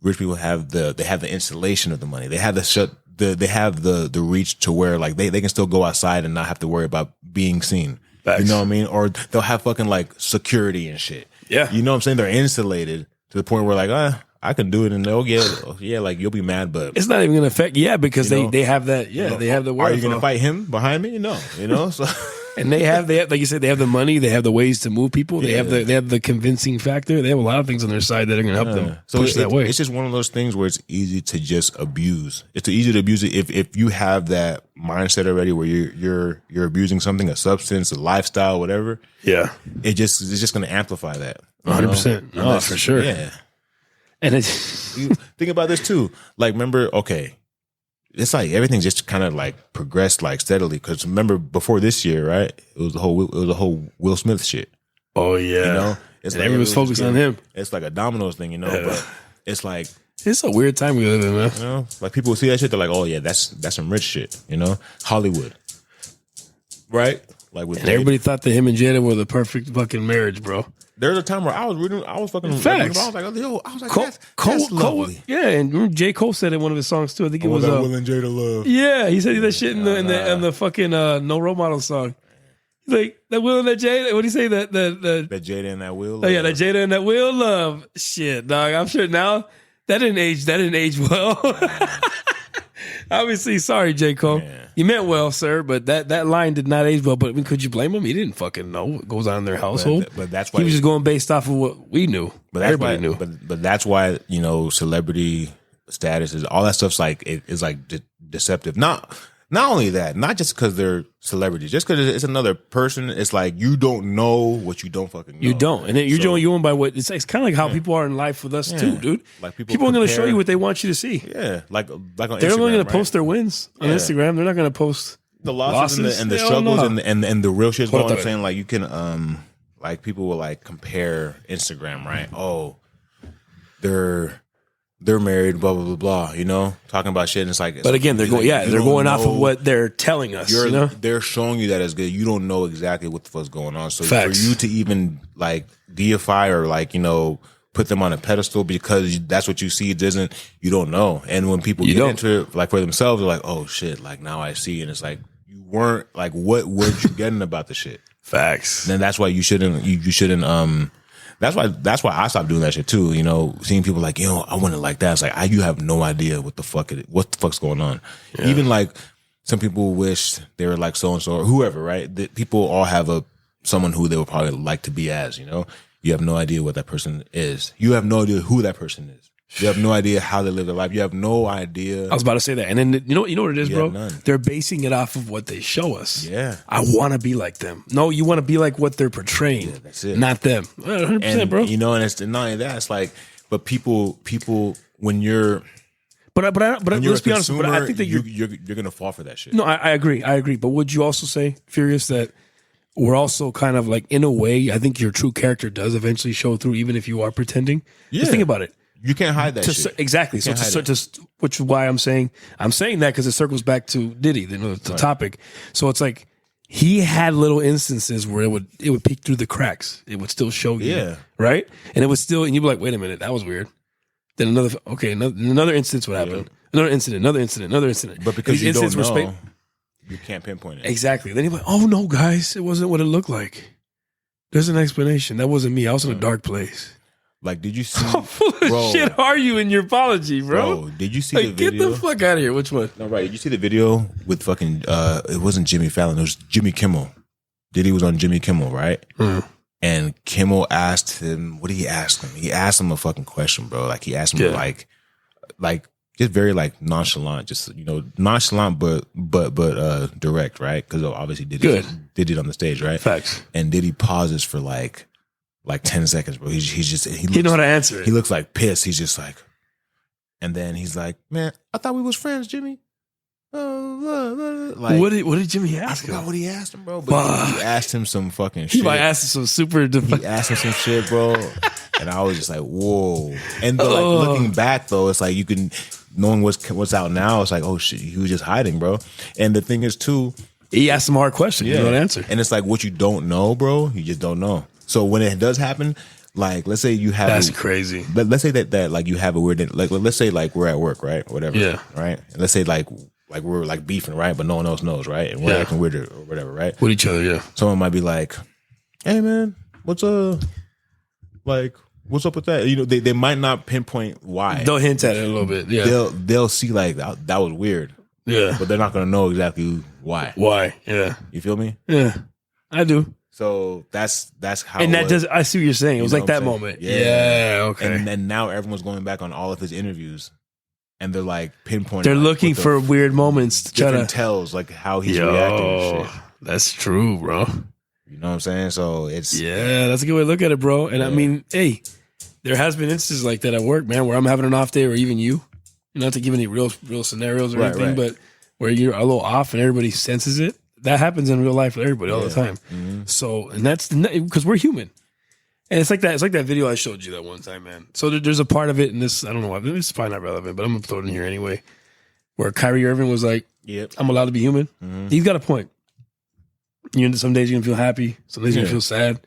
rich people have the installation of the money. They have the reach to where like they can still go outside and not have to worry about being seen. Facts. You know what I mean? Or they'll have fucking like security and shit. Yeah. You know what I'm saying? They're insulated to the point where like, I can do it and they'll get, like you'll be mad, but it's not even going to affect, because they have that, they have the word. Are you going to fight him behind me? No, so. And they have, like you said, they have the money, they have the ways to move people, they have the convincing factor, they have a lot of things on their side that are going to help them push that way. It's just one of those things where it's easy to just abuse. It's easy to abuse it if you have that mindset already where you're abusing something, a substance, a lifestyle, whatever. Yeah, it's just going to amplify that. 100%. No, for sure. Yeah. And it's you think about this too. Like, remember, it's like everything's just kind of like progressed like steadily. Because remember, before this year, right? It was the whole Will Smith shit. Oh yeah, you know, it's and everyone's focused on him. It's like a dominoes thing, you know. But it's like it's a weird time we live in, man. You know, like people see that shit, they're like, oh yeah, that's some rich shit, you know, Hollywood, right? Like with everybody thought that him and Jada were the perfect fucking marriage, bro. There was a time where I was fucking facts. I was like, that's lovely. Yeah, and J. Cole said in one of his songs too. I think it was Will and Jada love. Yeah, he said that shit in the fucking No Role Model song. He's like that Will and that Jada. What do you say that Jada and that Will? Oh yeah, that Jada and that Will love. Shit, dog. I'm sure now that didn't age well. Obviously, sorry, J. Cole. Yeah. You meant well, sir, but that line did not age well. But I mean, could you blame him? He didn't fucking know what goes on in their household. But that's why he was just going based off of what we knew. But everybody knew. But that's why, you know, celebrity status is all that stuff's like it's like deceptive. Not only that, not just because they're celebrities, just because it's another person. It's like you don't know what you don't fucking know. You don't, and then you're going by what it's kind of like how people are in life with us too, dude. Like people are going to show you what they want you to see. Yeah, like on they're Instagram, only going to post their wins on Instagram. They're not going to post the losses and the struggles and the real shit's going. I'm saying like you can like people will like compare Instagram, right? Oh, they're married, blah blah blah blah. You know, talking about shit. And it's like, but again, they're going off of what they're telling us. You know, they're showing you that as good. You don't know exactly what the fuck's going on. So Facts. For you to even like deify or like put them on a pedestal because that's what you see, you don't know. And when people get into it like for themselves, they're like, oh shit, like now I see. And it's like you weren't like what were you getting about the shit? Facts. And that's why you shouldn't. That's why I stopped doing that shit too. You know, seeing people like, I want it like that. It's like you have no idea what the fuck's going on. Yeah. Even like some people wish they were like so and so or whoever, right? People all have someone who they would probably like to be as. You know, you have no idea what that person is. You have no idea who that person is. You have no idea how they live their life. You have no idea. I was about to say that. And then you know what it is, bro? None. They're basing it off of what they show us. Yeah. I want to be like them. No, you want to be like what they're portraying. Yeah, that's it. Not them. 100%, and, bro. You know, and it's not only that. It's like, but people when you're But let's be honest. But I think that you're gonna fall for that shit. No, I agree. But would you also say, Furious, that we're also kind of like, in a way, I think your true character does eventually show through, even if you are pretending. Yeah. Just think about it. You can't hide that shit. Exactly. So which is why I'm saying that because it circles back to Diddy, the topic. So it's like he had little instances where it would peek through the cracks. It would still show you. Yeah. Right? And it was still, and you'd be like, wait a minute, that was weird. Then another instance would happen. Yeah. Another incident. But because you don't know, you can't pinpoint it. Exactly. Then you're like, oh no, guys, it wasn't what it looked like. There's an explanation. That wasn't me. I was in a dark place. Like, did you see? How full of shit are you in your apology, bro? Did you see the video? Get the fuck out of here. Which one? No, right. Did you see the video with fucking, it wasn't Jimmy Fallon. It was Jimmy Kimmel. Diddy was on Jimmy Kimmel, right? Mm. And Kimmel asked him, what did he ask him? He asked him a fucking question, bro. Like, he asked him like just very like nonchalant, just, nonchalant, but direct, right? Because obviously Diddy on the stage, right? Facts. And Diddy pauses for like 10 seconds, bro. He know how to answer it. He looks like pissed. He's just like, And then he's like, man, I thought we was friends, Jimmy. Like, what did Jimmy ask I forgot him? what he asked him, bro. But he asked him some fucking shit. He might ask him some super. He asked him some shit, bro. And I was just like, whoa. And like looking back though, it's like you can, knowing what's out now, it's like, oh shit, he was just hiding, bro. And the thing is too, he asked some hard questions. You know the answer. And it's like what you don't know, bro, you just don't know. So when it does happen, like let's say you have that's crazy. But let's say that like you have a weird, like let's say like we're at work, right? Or whatever. Yeah. Right. And let's say like we're like beefing, right? But no one else knows, right? And we're acting weird or whatever, right? With each other, yeah. Someone might be like, hey man, what's up with that? You know, they might not pinpoint why. They'll hint at it a little bit. Yeah. They'll see like that was weird. Yeah. But they're not gonna know exactly why. Why? Yeah. You feel me? Yeah. I do. So that's how. And that does. I see what you're saying. It was like that moment. Yeah. Okay. And then now everyone's going back on all of his interviews, and they're like pinpointing. They're looking for weird moments to try to tells like how he's reacting and shit. That's true, bro. You know what I'm saying? So it's that's a good way to look at it, bro. And I mean, hey, there has been instances like that at work, man, where I'm having an off day, or even you. Not to give any real scenarios or anything, but where you're a little off and everybody senses it. That happens in real life with everybody all the time. Mm-hmm. So, and that's because we're human. And it's like that. It's like that video I showed you that one time, man. So there's a part of it in this. I don't know why. It's probably not relevant, but I'm gonna throw it in here anyway. Where Kyrie Irving was like, "Yep, I'm allowed to be human." Mm-hmm. He's got a point. Some days you're gonna feel happy. Some days you're gonna feel sad.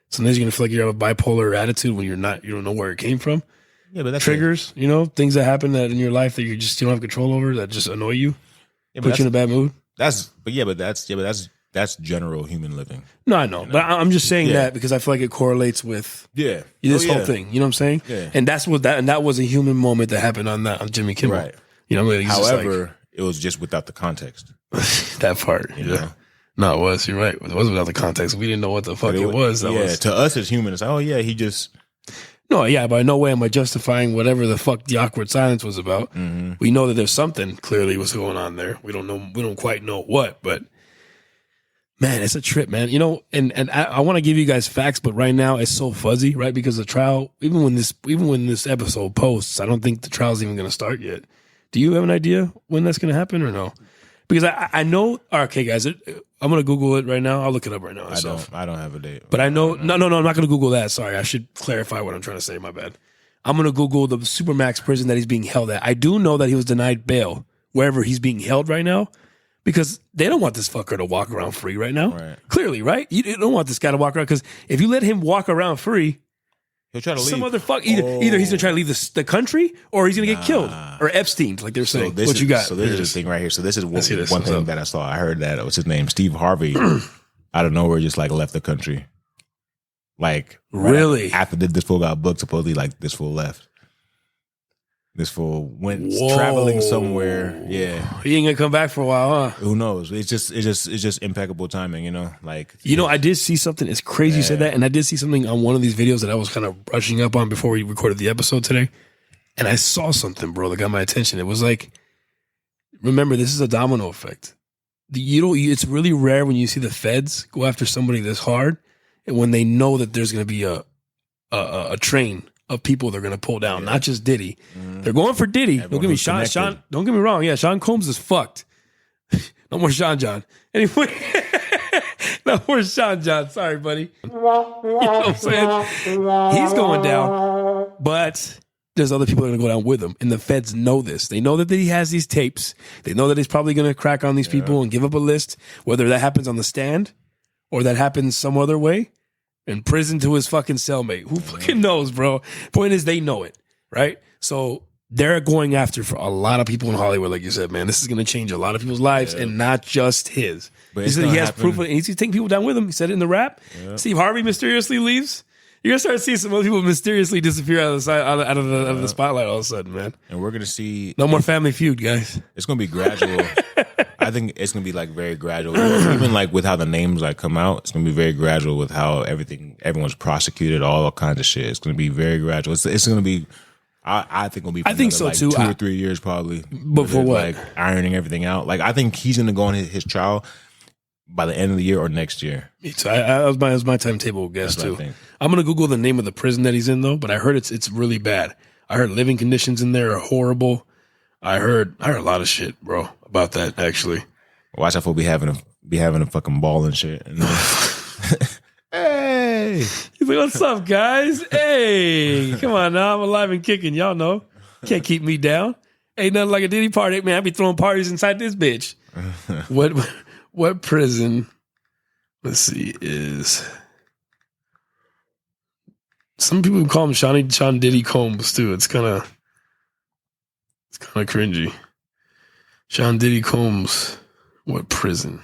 Some days you're gonna feel like you have a bipolar attitude when you're not. You don't know where it came from. Yeah, but that's triggers. Things that happen that in your life that you don't have control over that just annoy you, put you in a bad mood. That's general human living. No, I know. But I'm just saying that because I feel like it correlates with this whole thing. You know what I'm saying? Yeah. And that was a human moment that happened on Jimmy Kimmel. Right. However, it was just without the context. That part. You know? No, it was. You're right. It was without the context. We didn't know what the fuck it was. To us as humans, he just. No, yeah, but no way am I justifying whatever the fuck the awkward silence was about. Mm-hmm. We know that there's something clearly was going on there. We don't know. We don't quite know what, but man, it's a trip, man. And I want to give you guys facts, but right now it's so fuzzy, right? Because the trial, even when this episode posts, I don't think the trial's even going to start yet. Do you have an idea when that's going to happen or no? Because I know. Okay, guys, I'm going to Google it right now. I'll look it up right now myself. I don't have a date. But I know. No, I'm not going to Google that. Sorry, I should clarify what I'm trying to say. My bad. I'm going to Google the Supermax prison that he's being held at. I do know that he was denied bail wherever he's being held right now because they don't want this fucker to walk around free right now. Right. Clearly, right? You don't want this guy to walk around because if you let him walk around free, he'll try to leave. Some other fuck. Either he's going to try to leave the country or he's going to get killed or Epstein, like they're saying. What you got? So this is the thing right here. So this is one thing that I saw. I heard that what's his name, Steve Harvey, out of nowhere just like left the country. Like really after this fool got booked, supposedly like this fool left. This fool went traveling somewhere. Yeah, he ain't gonna come back for a while, huh? Who knows? It's just impeccable timing, Like I did see something. It's crazy you said that, and I did see something on one of these videos that I was kind of brushing up on before we recorded the episode today, and I saw something, bro, that got my attention. It was like, remember, this is a domino effect. It's really rare when you see the feds go after somebody this hard, and when they know that there's gonna be a train of people they're going to pull down, not just Diddy. They're going for Diddy. Don't get me Sean. Don't get me wrong. Yeah, Sean Combs is fucked. No more Sean John. Anyway, no more Sean John. Sorry, buddy. You know what I'm saying? He's going down, but there's other people that are going to go down with him, and the feds know this. They know that he has these tapes. They know that he's probably going to crack on these people and give up a list, whether that happens on the stand or that happens some other way. In prison to his fucking cellmate. Who fucking knows, bro? Point is, they know it, right? So they're going after for a lot of people in Hollywood, like you said, man. This is going to change a lot of people's lives and not just his. But he said he has proof of it. He's taking people down with him. He said it in the rap. Yeah. Steve Harvey mysteriously leaves. You're going to start seeing some other people mysteriously disappear out of the spotlight all of a sudden, man. And we're going to see... No more Family Feud, guys. It's going to be gradual. I think it's going to be like very gradual. Even like with how the names like come out, it's going to be very gradual with how everyone's prosecuted, all kinds of shit. It's going to be very gradual. It's going to be... I think it'll be. I think so too. 2 or 3 years probably. But for what? Like ironing everything out. Like I think he's going to go on his trial by the end of the year or next year. That was my timetable guess too. I'm going to Google the name of the prison that he's in though, but I heard it's really bad. I heard living conditions in there are horrible. I heard a lot of shit, bro, about that actually. Watch out for be having a fucking ball and shit. And hey, he's like, "What's up, guys? Hey, come on now, I'm alive and kicking. Y'all know, can't keep me down. Ain't nothing like a Diddy party, man. I be throwing parties inside this bitch." What prison? Let's see. Is some people call him Sean Diddy Combs too. It's kind of cringy. Sean Diddy Combs. What prison?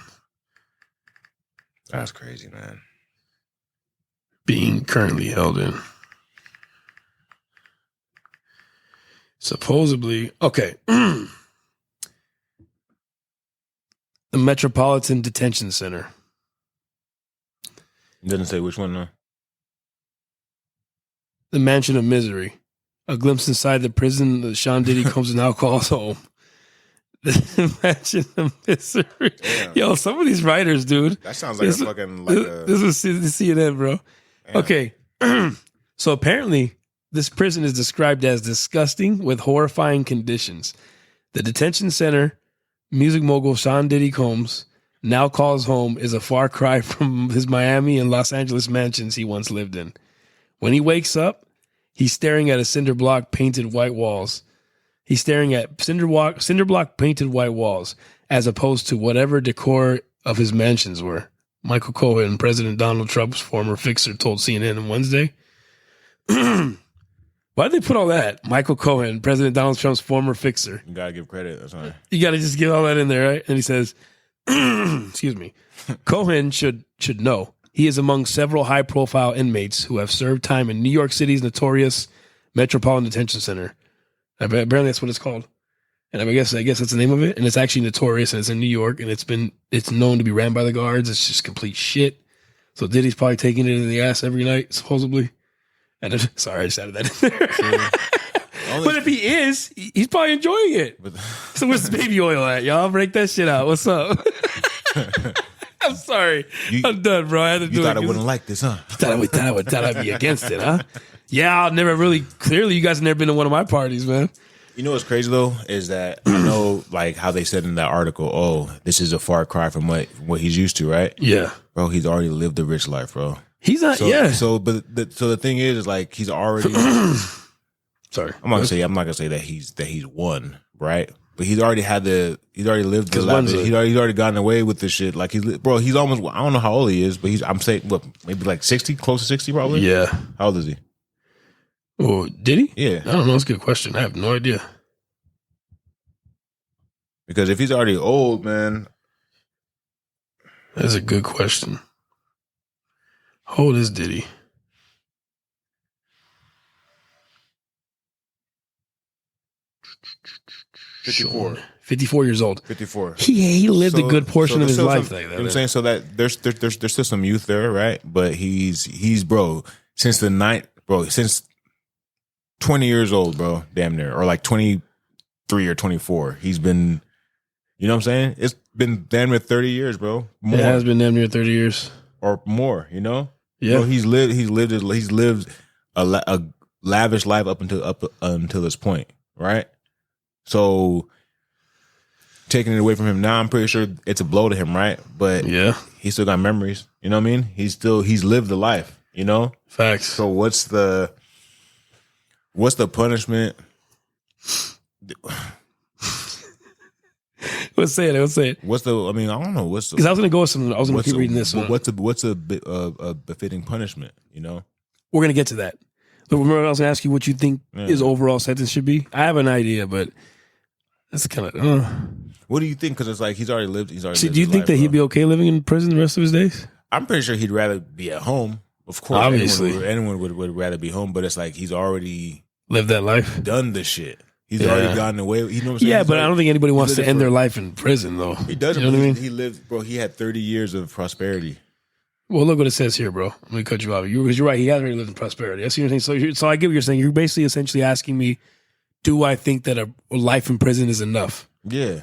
That's crazy, man. Being currently held in. Supposedly, okay. The Metropolitan Detention Center. It doesn't say which one, though. The Mansion of Misery. A glimpse inside the prison that Sean Diddy Combs now calls home. The Mansion of Misery. Damn. Yo, some of these writers, dude. That sounds like this, a fucking... This is CNN, bro. Damn. Okay. So apparently, this prison is described as disgusting with horrifying conditions. The detention center, music mogul Sean Diddy Combs now calls home, is a far cry from his Miami and Los Angeles mansions he once lived in. When he wakes up, he's staring at a cinder block painted white walls. He's staring at cinder block painted white walls, as opposed to whatever decor of his mansions were. Michael Cohen, President Donald Trump's former fixer, told CNN on Wednesday. Why did they put all that? Michael Cohen, President Donald Trump's former fixer. You gotta give credit. That's right. You gotta just give all that in there, right? And he says, excuse me, Cohen should know. He is among several high-profile inmates who have served time in New York City's notorious Metropolitan Detention Center. Apparently that's what it's called. And I guess that's the name of it. And it's actually notorious, and it's in New York, and it's known to be ran by the guards. It's just complete shit. So Diddy's probably taking it in the ass every night, supposedly. And sorry, I just added that in there. But if he is, he's probably enjoying it. So where's the baby oil at, y'all? Break that shit out. What's up? I'm sorry. I'm done, bro. I had to do it. You thought I wouldn't like this, huh? You thought I'd be against it, huh? Yeah, I've never really, clearly you guys have never been to one of my parties, man. You know what's crazy, though, is that I know, like, how they said in that article, oh, this is a far cry from what he's used to, right? Yeah. Bro, he's already lived a rich life, bro. He's not, yeah. So the thing is like, he's already, sorry. I'm not gonna say that he's won, right? But he's already lived the life. He's already gotten away with this shit. Like he's almost, I don't know how old he is, but I'm saying, what, maybe like 60, close to 60 probably? Yeah. How old is he? Oh, did he? Yeah. I don't know. That's a good question. I have no idea. Because if he's already old, man. That's a good question. How old is Diddy? $54. 54 years old. 54. He lived a good portion of his life like that. You know what I'm saying? So that there's still some youth there, right? But he's bro, since 20 years old, bro, damn near, or like 23 or 24. He's been, you know what I'm saying? It's been damn near 30 years, bro. More. It has been damn near 30 years or more. You know? Yeah. Bro, he's lived a lavish life up until this point, right? So taking it away from him now, I'm pretty sure it's a blow to him, right? But yeah, he still got memories. You know what I mean? He's lived the life. You know? Facts. So what's the punishment? Let's say it. I mean, I don't know. Because I was going to go with something. I was going to keep reading this one. What's a befitting punishment? You know, we're going to get to that. But remember, I was going to ask you what you think his overall sentence should be. I have an idea, but that's kind of. What do you think? Because it's like he's already lived. Do you think that he'd be okay living in prison the rest of his days? I'm pretty sure he'd rather be at home. Of course, obviously, anyone would rather be home. But it's like he's already lived that life, done the shit. He's already gotten away. You know what I'm saying? Yeah, but I don't think anybody wants to end their life in prison, though. He doesn't. You know what I mean? He lived, bro. He had 30 years of prosperity. Well, look what it says here, bro. Let me cut you off. Because you're right. He has already lived in prosperity. I see what you're saying. So I get what you're saying. You're basically essentially asking me, do I think that a life in prison is enough? Yeah.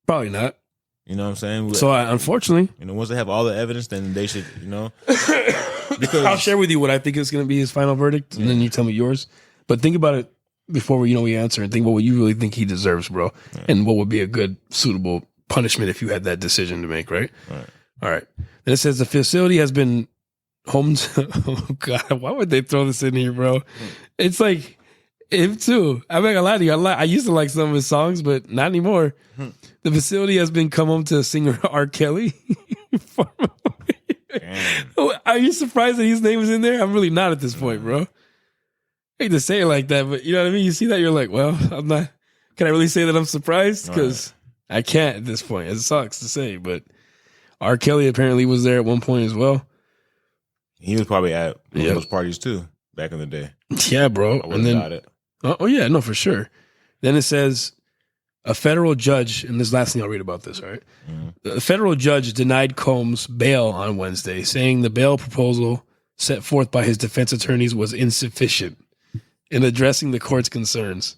Probably not. You know what I'm saying? So unfortunately, once they have all the evidence, then they should, because I'll share with you what I think is going to be his final verdict, and then you tell me yours. But think about it before we answer and think what you really think he deserves, bro, and what would be a good suitable punishment if you had that decision to make, right? All right. Then it says the facility has been home to, oh God, why would they throw this in here, bro? It's like him too. I'm not gonna lie to you. I used to like some of his songs, but not anymore. The facility has been come home to singer R. Kelly. Are you surprised that his name is in there? I'm really not at this point, bro. I hate to say it like that, but you know what I mean? You see that, you're like, well, I'm not. Can I really say that I'm surprised? Because I can't at this point. It sucks to say, but R. Kelly apparently was there at one point as well. He was probably at one of those parties too back in the day. Yeah, bro. And then, oh yeah, no, for sure. Then it says a federal judge, and this last thing I'll read about this, all right? A federal judge denied Combs bail on Wednesday, saying the bail proposal set forth by his defense attorneys was insufficient in addressing the court's concerns.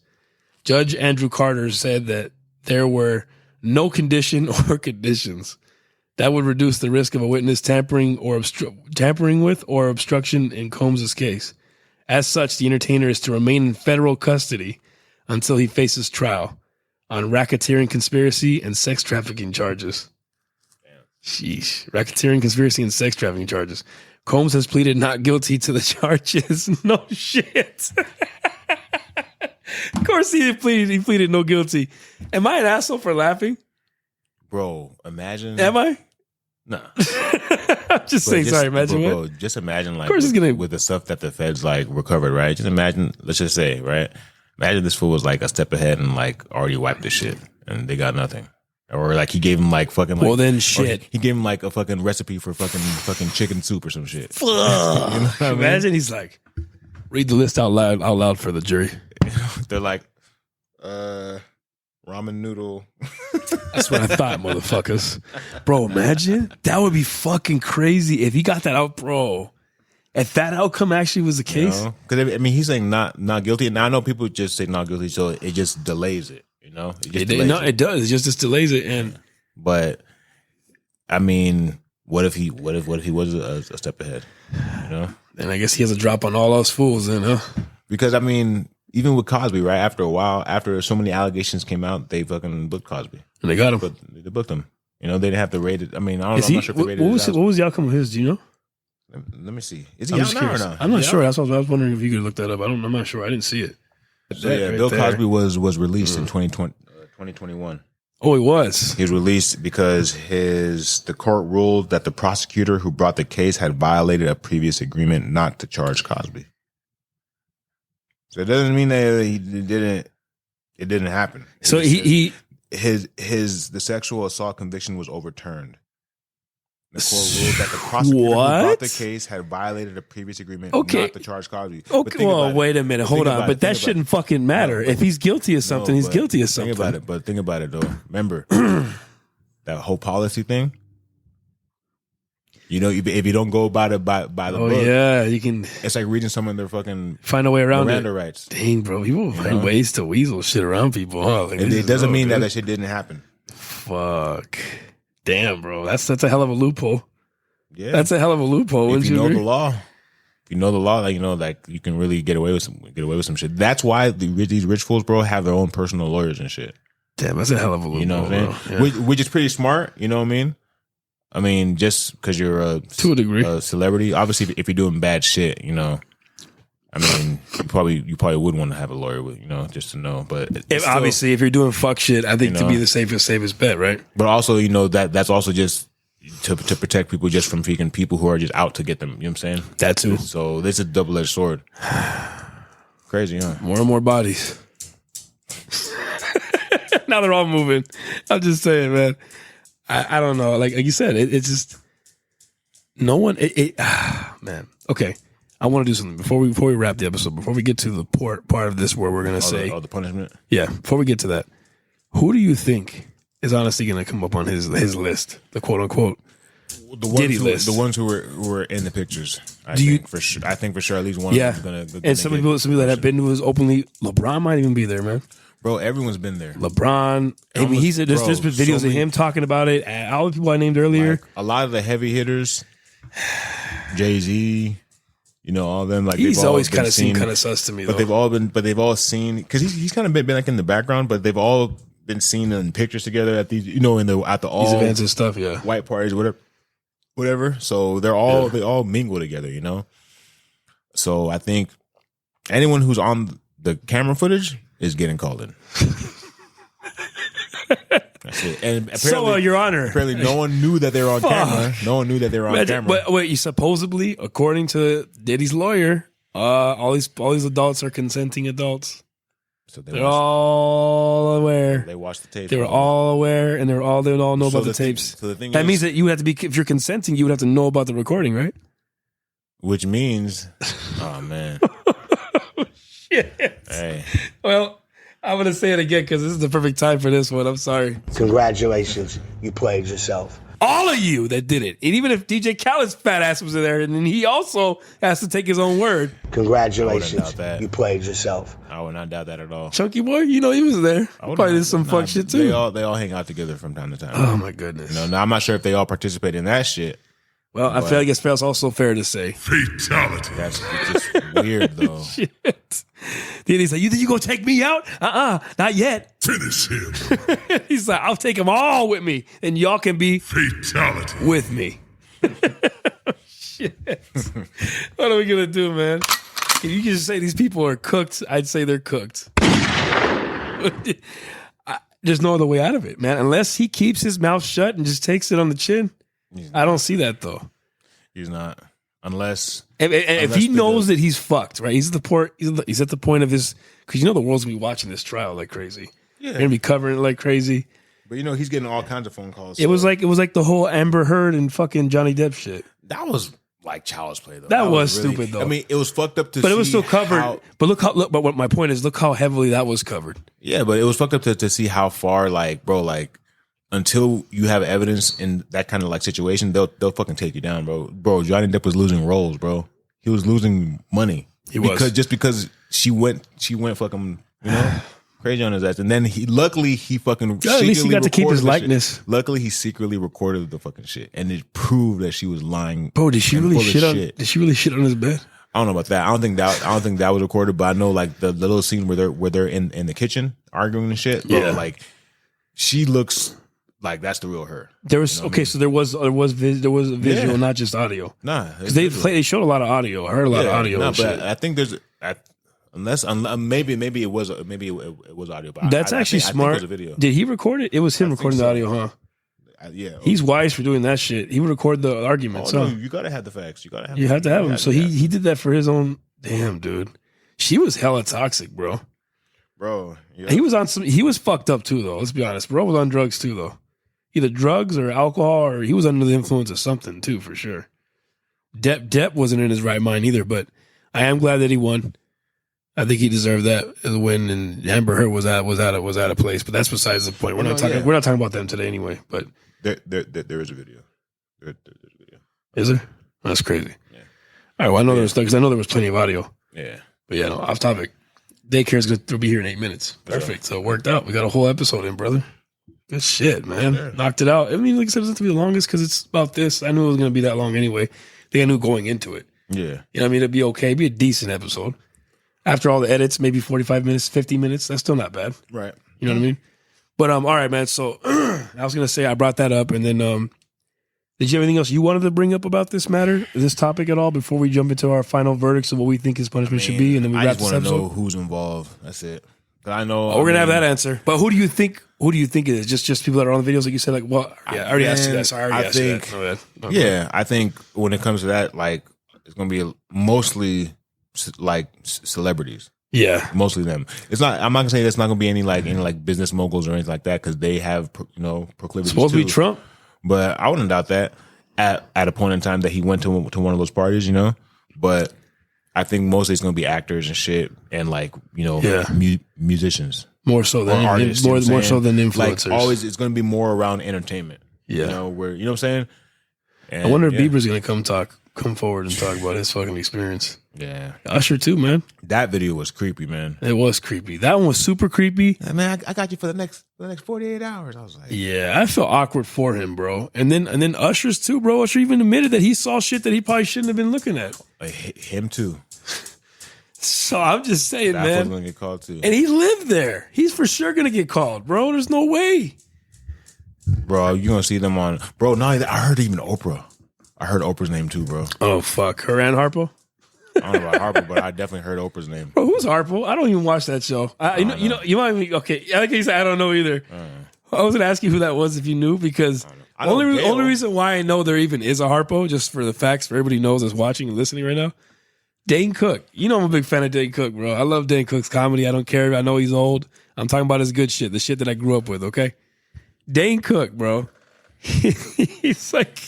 Judge Andrew Carter said that there were no condition or conditions that would reduce the risk of a witness tampering with or obstruction in Combs' case. As such, the entertainer is to remain in federal custody until he faces trial on racketeering, conspiracy, and sex trafficking charges. Sheesh. Racketeering, conspiracy, and sex trafficking charges. Combs has pleaded not guilty to the charges. No shit. Of course he pleaded no guilty. Am I an asshole for laughing? Bro, imagine. Am I? No. I'm just saying, sorry, imagine bro, just imagine like of course with the stuff that the feds like recovered, right? Just imagine, let's just say, right? Imagine this fool was like a step ahead and like already wiped this shit and they got nothing. Or like he gave him like fucking like, well then shit. He gave him like a fucking recipe for fucking chicken soup or some shit. You know imagine he's like, read the list out loud for the jury. They're like, ramen noodle. That's what I thought, motherfuckers. Bro, imagine. That would be fucking crazy if he got that out, bro. If that outcome actually was the case. Because I mean, he's saying not guilty. And I know people just say not guilty, so it just delays it, you know? It does. It just delays it. But, I mean, what if he was a step ahead, you know? And I guess he has a drop on all us fools then, huh? Because, I mean, even with Cosby, right? After a while, after so many allegations came out, they fucking booked Cosby. And they got him. But they booked him. You know, they didn't have to rate it. I mean, I don't know. I'm not sure if they rated what was the outcome of his? Do you know? Let me see. Is he out now or not? I'm not sure. That's what I was wondering if you could look that up. I'm not sure. I didn't see it. So, Bill Cosby was released in 2021. Oh, he was. He was released because the court ruled that the prosecutor who brought the case had violated a previous agreement not to charge Cosby. So it doesn't mean that it didn't happen. So the sexual assault conviction was overturned. The court ruled that the prosecutor who brought the case had violated a previous agreement not to charge Cosby. Okay, well, wait a minute. Hold on. But that shouldn't fucking matter. If he's guilty of something, he's guilty of something. Think about it, though. Remember, that whole policy thing? You know, if you don't go about it by the book. Oh, yeah. You can. It's like reading some of their fucking. Find a way around Miranda it. rights. Dang, bro. People find ways to weasel shit around people, huh? Like, it doesn't mean that shit didn't happen. Fuck. Damn, bro. That's a hell of a loophole. Yeah. That's a hell of a loophole. If you know the law. If you know the law, like, you know, like you can really get away with some shit. That's why these rich fools, bro, have their own personal lawyers and shit. Damn, that's a hell of a loophole. You know what I'm saying? Yeah. Which is pretty smart, you know what I mean? I mean, just because you're to a degree a celebrity, obviously, if you're doing bad shit, you know, I mean, you probably would want to have a lawyer with, you know, just to know. But obviously, if you're doing fuck shit, I think to be the safest bet, right? But also, you know, that's also just to protect people just from freaking people who are just out to get them. You know what I'm saying? That too. So this is a double-edged sword. Crazy, huh? More and more bodies. Now they're all moving. I'm just saying, man. I don't know. Like you said, it's just no one. Man. Okay. I want to do something before we wrap the episode. Before we get to the part of this where we're gonna say the punishment. Yeah. Before we get to that, who do you think is honestly gonna come up on his list, the quote unquote Diddy list? The ones who were in the pictures. I think for sure at least one. Yeah. And some people that have been to his openly. LeBron might even be there, man. Bro, everyone's been there. LeBron. I mean, there's been videos of him talking about it. All the people I named earlier. Like, a lot of the heavy hitters. Jay-Z. You know, all of them like he's always kind of seemed kind of sus to me. But they've all seen because he's kind of been like in the background, but they've all been seen in pictures together at these, you know, at the all these events and stuff. Yeah, white parties, whatever. So they all mingle together, you know. So I think anyone who's on the camera footage is getting called in. That's it. And apparently, Your Honor, apparently no one knew that they were on camera. No one knew that they were on camera. But wait, you supposedly, according to Diddy's lawyer, all these adults are consenting adults. So they're all aware. They watched the tapes. They were all aware, and they all know about the tapes. So the thing that means that you have to be, if you're consenting, you would have to know about the recording, right? Which means, oh man, shit. Hey, well, I'm gonna say it again because this is the perfect time for this one. I'm sorry. Congratulations, you played yourself. All of you that did it, and even if DJ Khaled's fat ass was in there, and then he also has to take his own word. Congratulations, you played yourself. I would not doubt that at all. Chunky boy, you know he was there. Probably did some fuck shit too. They all hang out together from time to time. Oh my goodness. You know, now I'm not sure if they all participate in that shit. Well, I feel like it's also fair to say fatality. That's just weird though. Shit. Then he's like, "You think you gonna take me out? Not yet. Finish him." He's like, "I'll take them all with me, and y'all can be fatality with me." Shit. What are we gonna do, man? If you just say these people are cooked, I'd say they're cooked. There's no other way out of it, man. Unless he keeps his mouth shut and just takes it on the chin. I don't see that though. He's not, unless if he knows that he's fucked, right? He's at the point of his, because you know the world's gonna be watching this trial like crazy. Yeah, they're gonna be covering it like crazy. But you know he's getting all kinds of phone calls. It was like the whole Amber Heard and fucking Johnny Depp shit. That was like child's play though. That was really stupid though. I mean, it was fucked up but it was still covered. But but what my point is, look how heavily that was covered. Yeah, but it was fucked up to see how far, like, bro, like, until you have evidence in that kind of like situation, they'll fucking take you down, bro. Bro, Johnny Depp was losing roles, bro. He was losing money. Because she went fucking, you know, crazy on his ass. And then luckily he fucking at least he got to keep his likeness. Luckily he secretly recorded the fucking shit, and it proved that she was lying. Bro, did she really shit on his bed? I don't know about that. I don't think that was recorded, but I know like the little scene where they're in the kitchen arguing and shit. Bro, like she looks like that's the real her. There was so there was a visual, not just audio. Nah, because they showed a lot of audio. I heard a lot of audio. But shit. I think there's unless maybe it was audio. But that's actually smart. I think it was a video. Did he record it? It was him recording the audio, huh? Yeah, he's wise for doing that shit. He would record the arguments. No, you gotta have the facts. You have to have them. So he did that for his own. Damn, dude, she was hella toxic, bro. Yeah. He was on some. He was fucked up too, though. Let's be honest. Bro was on drugs too, though. Either drugs or alcohol, or he was under the influence of something too, for sure. Depp wasn't in his right mind either, but I am glad that he won. I think he deserved that win, and Amber Heard was out of place. But that's besides the point. We're not talking about them today anyway. But there is a video. There's a video. Is there? That's crazy. Yeah. All right. Well, I know there was plenty of audio. Yeah. But yeah, no, off topic. Daycare is going to be here in 8 minutes. Perfect. So it worked out. We got a whole episode in, brother. Good shit, man. Yeah. Knocked it out. I mean, like I said, it doesn't have to be the longest because it's about this. I knew it was going to be that long anyway. I think I knew going into it. Yeah. You know what I mean? It'd be okay. It'd be a decent episode. After all the edits, maybe 45 minutes, 50 minutes. That's still not bad. Right. You know what I mean? But all right, man. So I was going to say I brought that up. And then did you have anything else you wanted to bring up about this matter, this topic at all, before we jump into our final verdicts of what we think his punishment should be? And then we wrap this episode? I just want to know who's involved. That's it. I know. We're going to have that answer. But who do you think it is? Just people that are on the videos, like you said, like, what? Yeah, I already asked you that. So I already asked you that. Yeah, I think when it comes to that, like, it's going to be mostly like celebrities. Yeah, mostly them. It's not. I'm not gonna say there's not gonna be any business moguls or anything like that because they have proclivities. Supposed to be Trump, but I wouldn't doubt that at a point in time that he went to one of those parties. But I think mostly it's gonna be actors and shit and musicians more so than artists, more so than influencers. Like always, it's gonna be more around entertainment. Yeah, where you know what I'm saying. And I wonder if Bieber's gonna come talk. come forward and talk about his fucking experience. Yeah. Usher too, man. That video was creepy, man. It was creepy. That one was super creepy. Yeah, man, I got you for the next 48 hours. I was like, yeah, I felt awkward for him, bro. And then Usher's too, bro. Usher even admitted that he saw shit that he probably shouldn't have been looking at. Him too. So I'm just saying, That man. was gonna get called too. And he lived there. He's for sure gonna get called, bro. There's no way. Bro, you gonna see them on. Bro, no, I heard even Oprah. I heard Oprah's name too, bro. Oh fuck, her and Harpo. I don't know about Harpo, but I definitely heard Oprah's name. Bro, who's Harpo? I don't even watch that show. You might be okay. I guess I don't know either. I was gonna ask you who that was if you knew, because only reason why I know there even is a Harpo, just for the facts, for everybody knows that's watching and listening right now. Dane Cook. You know I'm a big fan of Dane Cook, bro. I love Dane Cook's comedy. I don't care. I know he's old. I'm talking about his good shit, the shit that I grew up with, okay? Dane Cook, bro. He's like,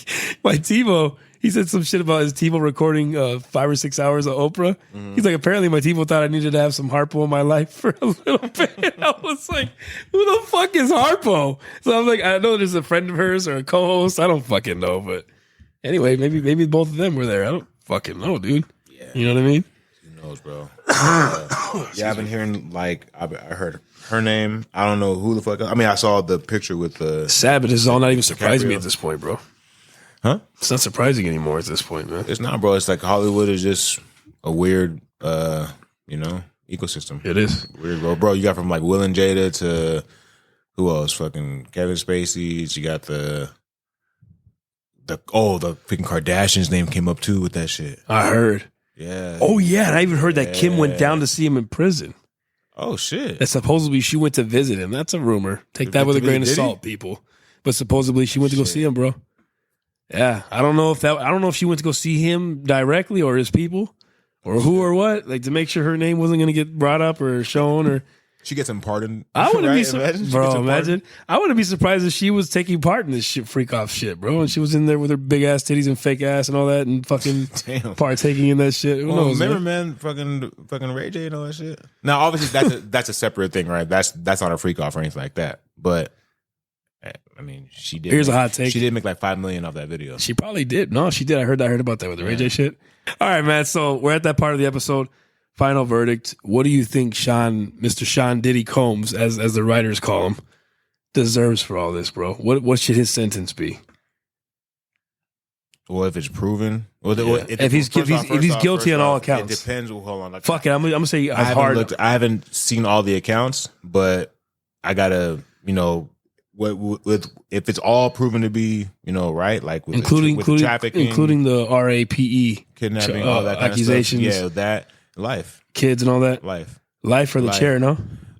my TiVo, he said some shit about his TiVo recording 5 or 6 hours of Oprah. He's like, apparently my TiVo thought I needed to have some Harpo in my life for a little bit. I was like, who the fuck is Harpo? So I was like, I know there's a friend of hers or a co-host. I don't fucking know. But anyway, maybe both of them were there. I don't fucking know, dude. Yeah. You know what I mean? Who knows, bro? Yeah, I've been hearing, like, I heard her name. I don't know who the fuck. I mean, I saw the picture with the Sabbath is all not even surprising me at this point, bro. Huh? It's not surprising anymore at this point, man. It's not, bro. It's like Hollywood is just a weird, ecosystem. It is weird, bro. Bro, you got from like Will and Jada to who else? Fucking Kevin Spacey. You got the freaking Kardashian's name came up too with that shit. I heard. Yeah. Oh yeah, and I even heard that Kim went down to see him in prison. Oh shit. That supposedly she went to visit him. That's a rumor. Take that with a grain of salt, people. But supposedly she went to go see him, bro. Yeah, I don't know if she went to go see him directly or his people or who or what, like to make sure her name wasn't going to get brought up or shown or. She gets him pardoned. I wouldn't be imagine. I wouldn't be surprised if she was taking part in this shit, freak off shit, bro. And she was in there with her big ass titties and fake ass and all that, and fucking partaking in that shit. Who knows? Remember, man, fucking Ray J and all that shit. Now, obviously, that's a separate thing, right? That's not a freak off or anything like that. But I mean, she did. Here's a hot take. She did make like $5 million off that video. She probably did. No, she did. I heard about that with the Ray J shit. All right, man. So we're at that part of the episode. Final verdict. What do you think Mr. Sean Diddy Combs, as the writers call him, deserves for all this, bro? What should his sentence be? Well, if it's proven, if he's guilty on all accounts, it depends. Hold on, like, fuck it. I'm gonna say I haven't seen all the accounts, but I gotta, with if it's all proven to be, right, like with including trafficking, including the RAPE kidnapping, all that kind accusations, of stuff. Yeah, that life, kids, and all that. Life for the chair, no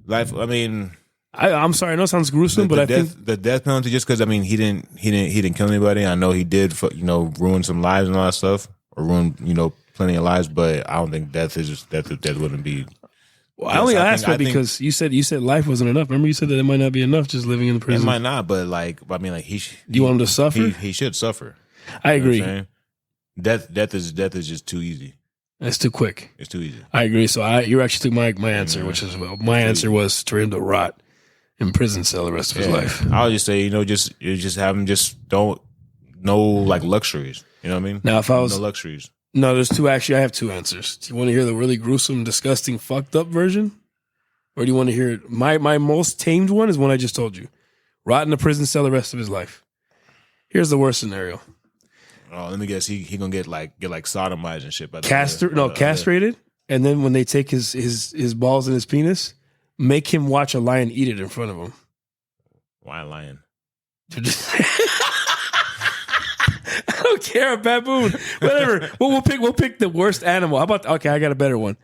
life. I mean, I'm sorry, I know it sounds gruesome, but I think the death penalty, just because I mean he didn't kill anybody. I know he did, ruin some lives and all that stuff, or ruin plenty of lives. But I don't think death wouldn't be. Well, I only asked that because you said life wasn't enough. Remember, you said that it might not be enough just living in the prison. It might not, but you want him to suffer? He should suffer. I agree. Death is just too easy. It's too quick. It's too easy. I agree. So you actually took my answer, which is my answer was for him to rot in prison cell the rest of his life. I would just say, just have him no like luxuries. You know what I mean? Now, if I was no luxuries. No, there's two. Actually, I have two answers. Do you want to hear the really gruesome, disgusting, fucked up version? Or do you want to hear it? My most tamed one is one I just told you. Rot in a prison cell the rest of his life. Here's the worst scenario. Oh, let me guess. He gonna get sodomized and shit. Castrated. And then when they take his balls and his penis, make him watch a lion eat it in front of him. Why a lion? I don't care, a baboon, whatever. We'll pick the worst animal. How about I got a better one.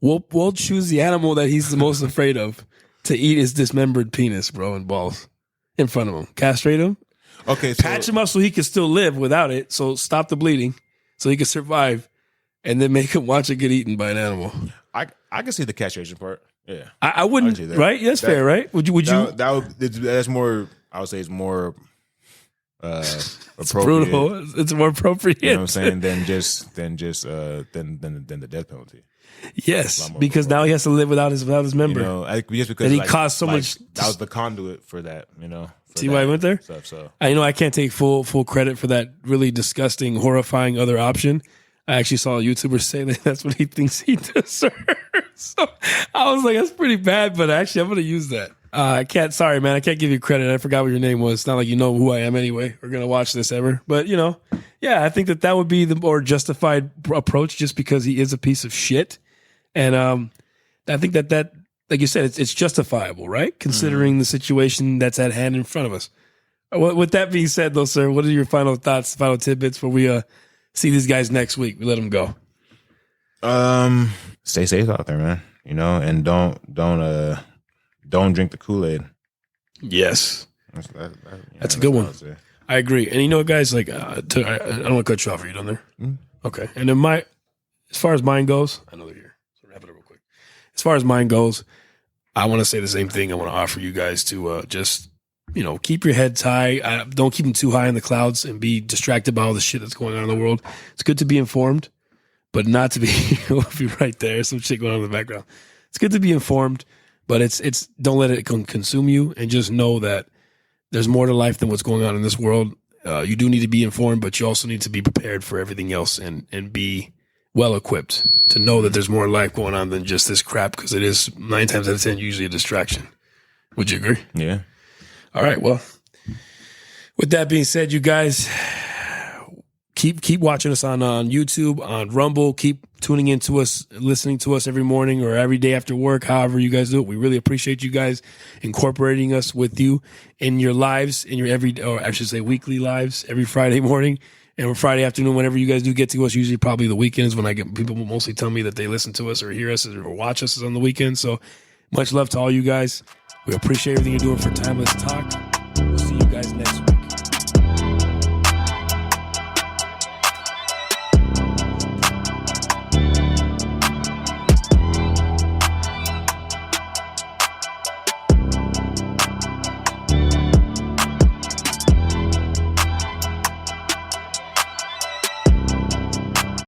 We'll choose the animal that he's the most afraid of to eat his dismembered penis, bro, and balls in front of him. Castrate him. Okay, so patch him up so he can still live without it. So stop the bleeding, so he can survive, and then make him watch it get eaten by an animal. I can see the castration part. Yeah, I wouldn't. Right? That's fair, right? Would you? That's more. I would say it's more It's brutal. It's more appropriate. You know what I'm saying? Than the death penalty. Yes, because now he has to live without his member. You know, just because and he caused so much. That was the conduit for that. You know. See why I went there? Stuff, so. I can't take full credit for that really disgusting, horrifying other option. I actually saw a YouTuber say that that's what he thinks he deserves. So I was like, that's pretty bad, but actually I'm going to use that. I can't give you credit. I forgot what your name was. It's not like you know who I am anyway, or going to watch this ever. But, I think that would be the more justified approach just because he is a piece of shit. And I think that like you said, it's justifiable, right? Considering the situation that's at hand in front of us. With that being said, though, sir, what are your final thoughts, final tidbits before we see these guys next week? We let them go. Stay safe out there, man. And don't drink the Kool-Aid. Yes, that's a good one. I agree. And guys, like I don't want to cut you off. Are you done there? Okay. And then as far as mine goes, I know they're here. So wrap it up real quick. As far as mine goes, I want to say the same thing. I want to offer you guys to just, keep your heads high. Don't keep them too high in the clouds and be distracted by all the shit that's going on in the world. It's good to be informed, but not to be, be right there. Some shit going on in the background. It's good to be informed, but it's don't let it consume you, and just know that there's more to life than what's going on in this world. You do need to be informed, but you also need to be prepared for everything else and be well equipped to know that there's more life going on than just this crap, because it is 9 times out of 10 usually a distraction. Would you agree? Yeah. All right. Well, with that being said, you guys keep watching us on YouTube, on Rumble. Keep tuning into us, listening to us every morning or every day after work, however you guys do it. We really appreciate you guys incorporating us with you in your lives, in your weekly lives, every Friday morning. And Friday afternoon, whenever you guys do get to us, usually probably the weekends when I get people mostly tell me that they listen to us or hear us or watch us on the weekend. So much love to all you guys. We appreciate everything you're doing for Timeless Talk. We'll see you guys next week.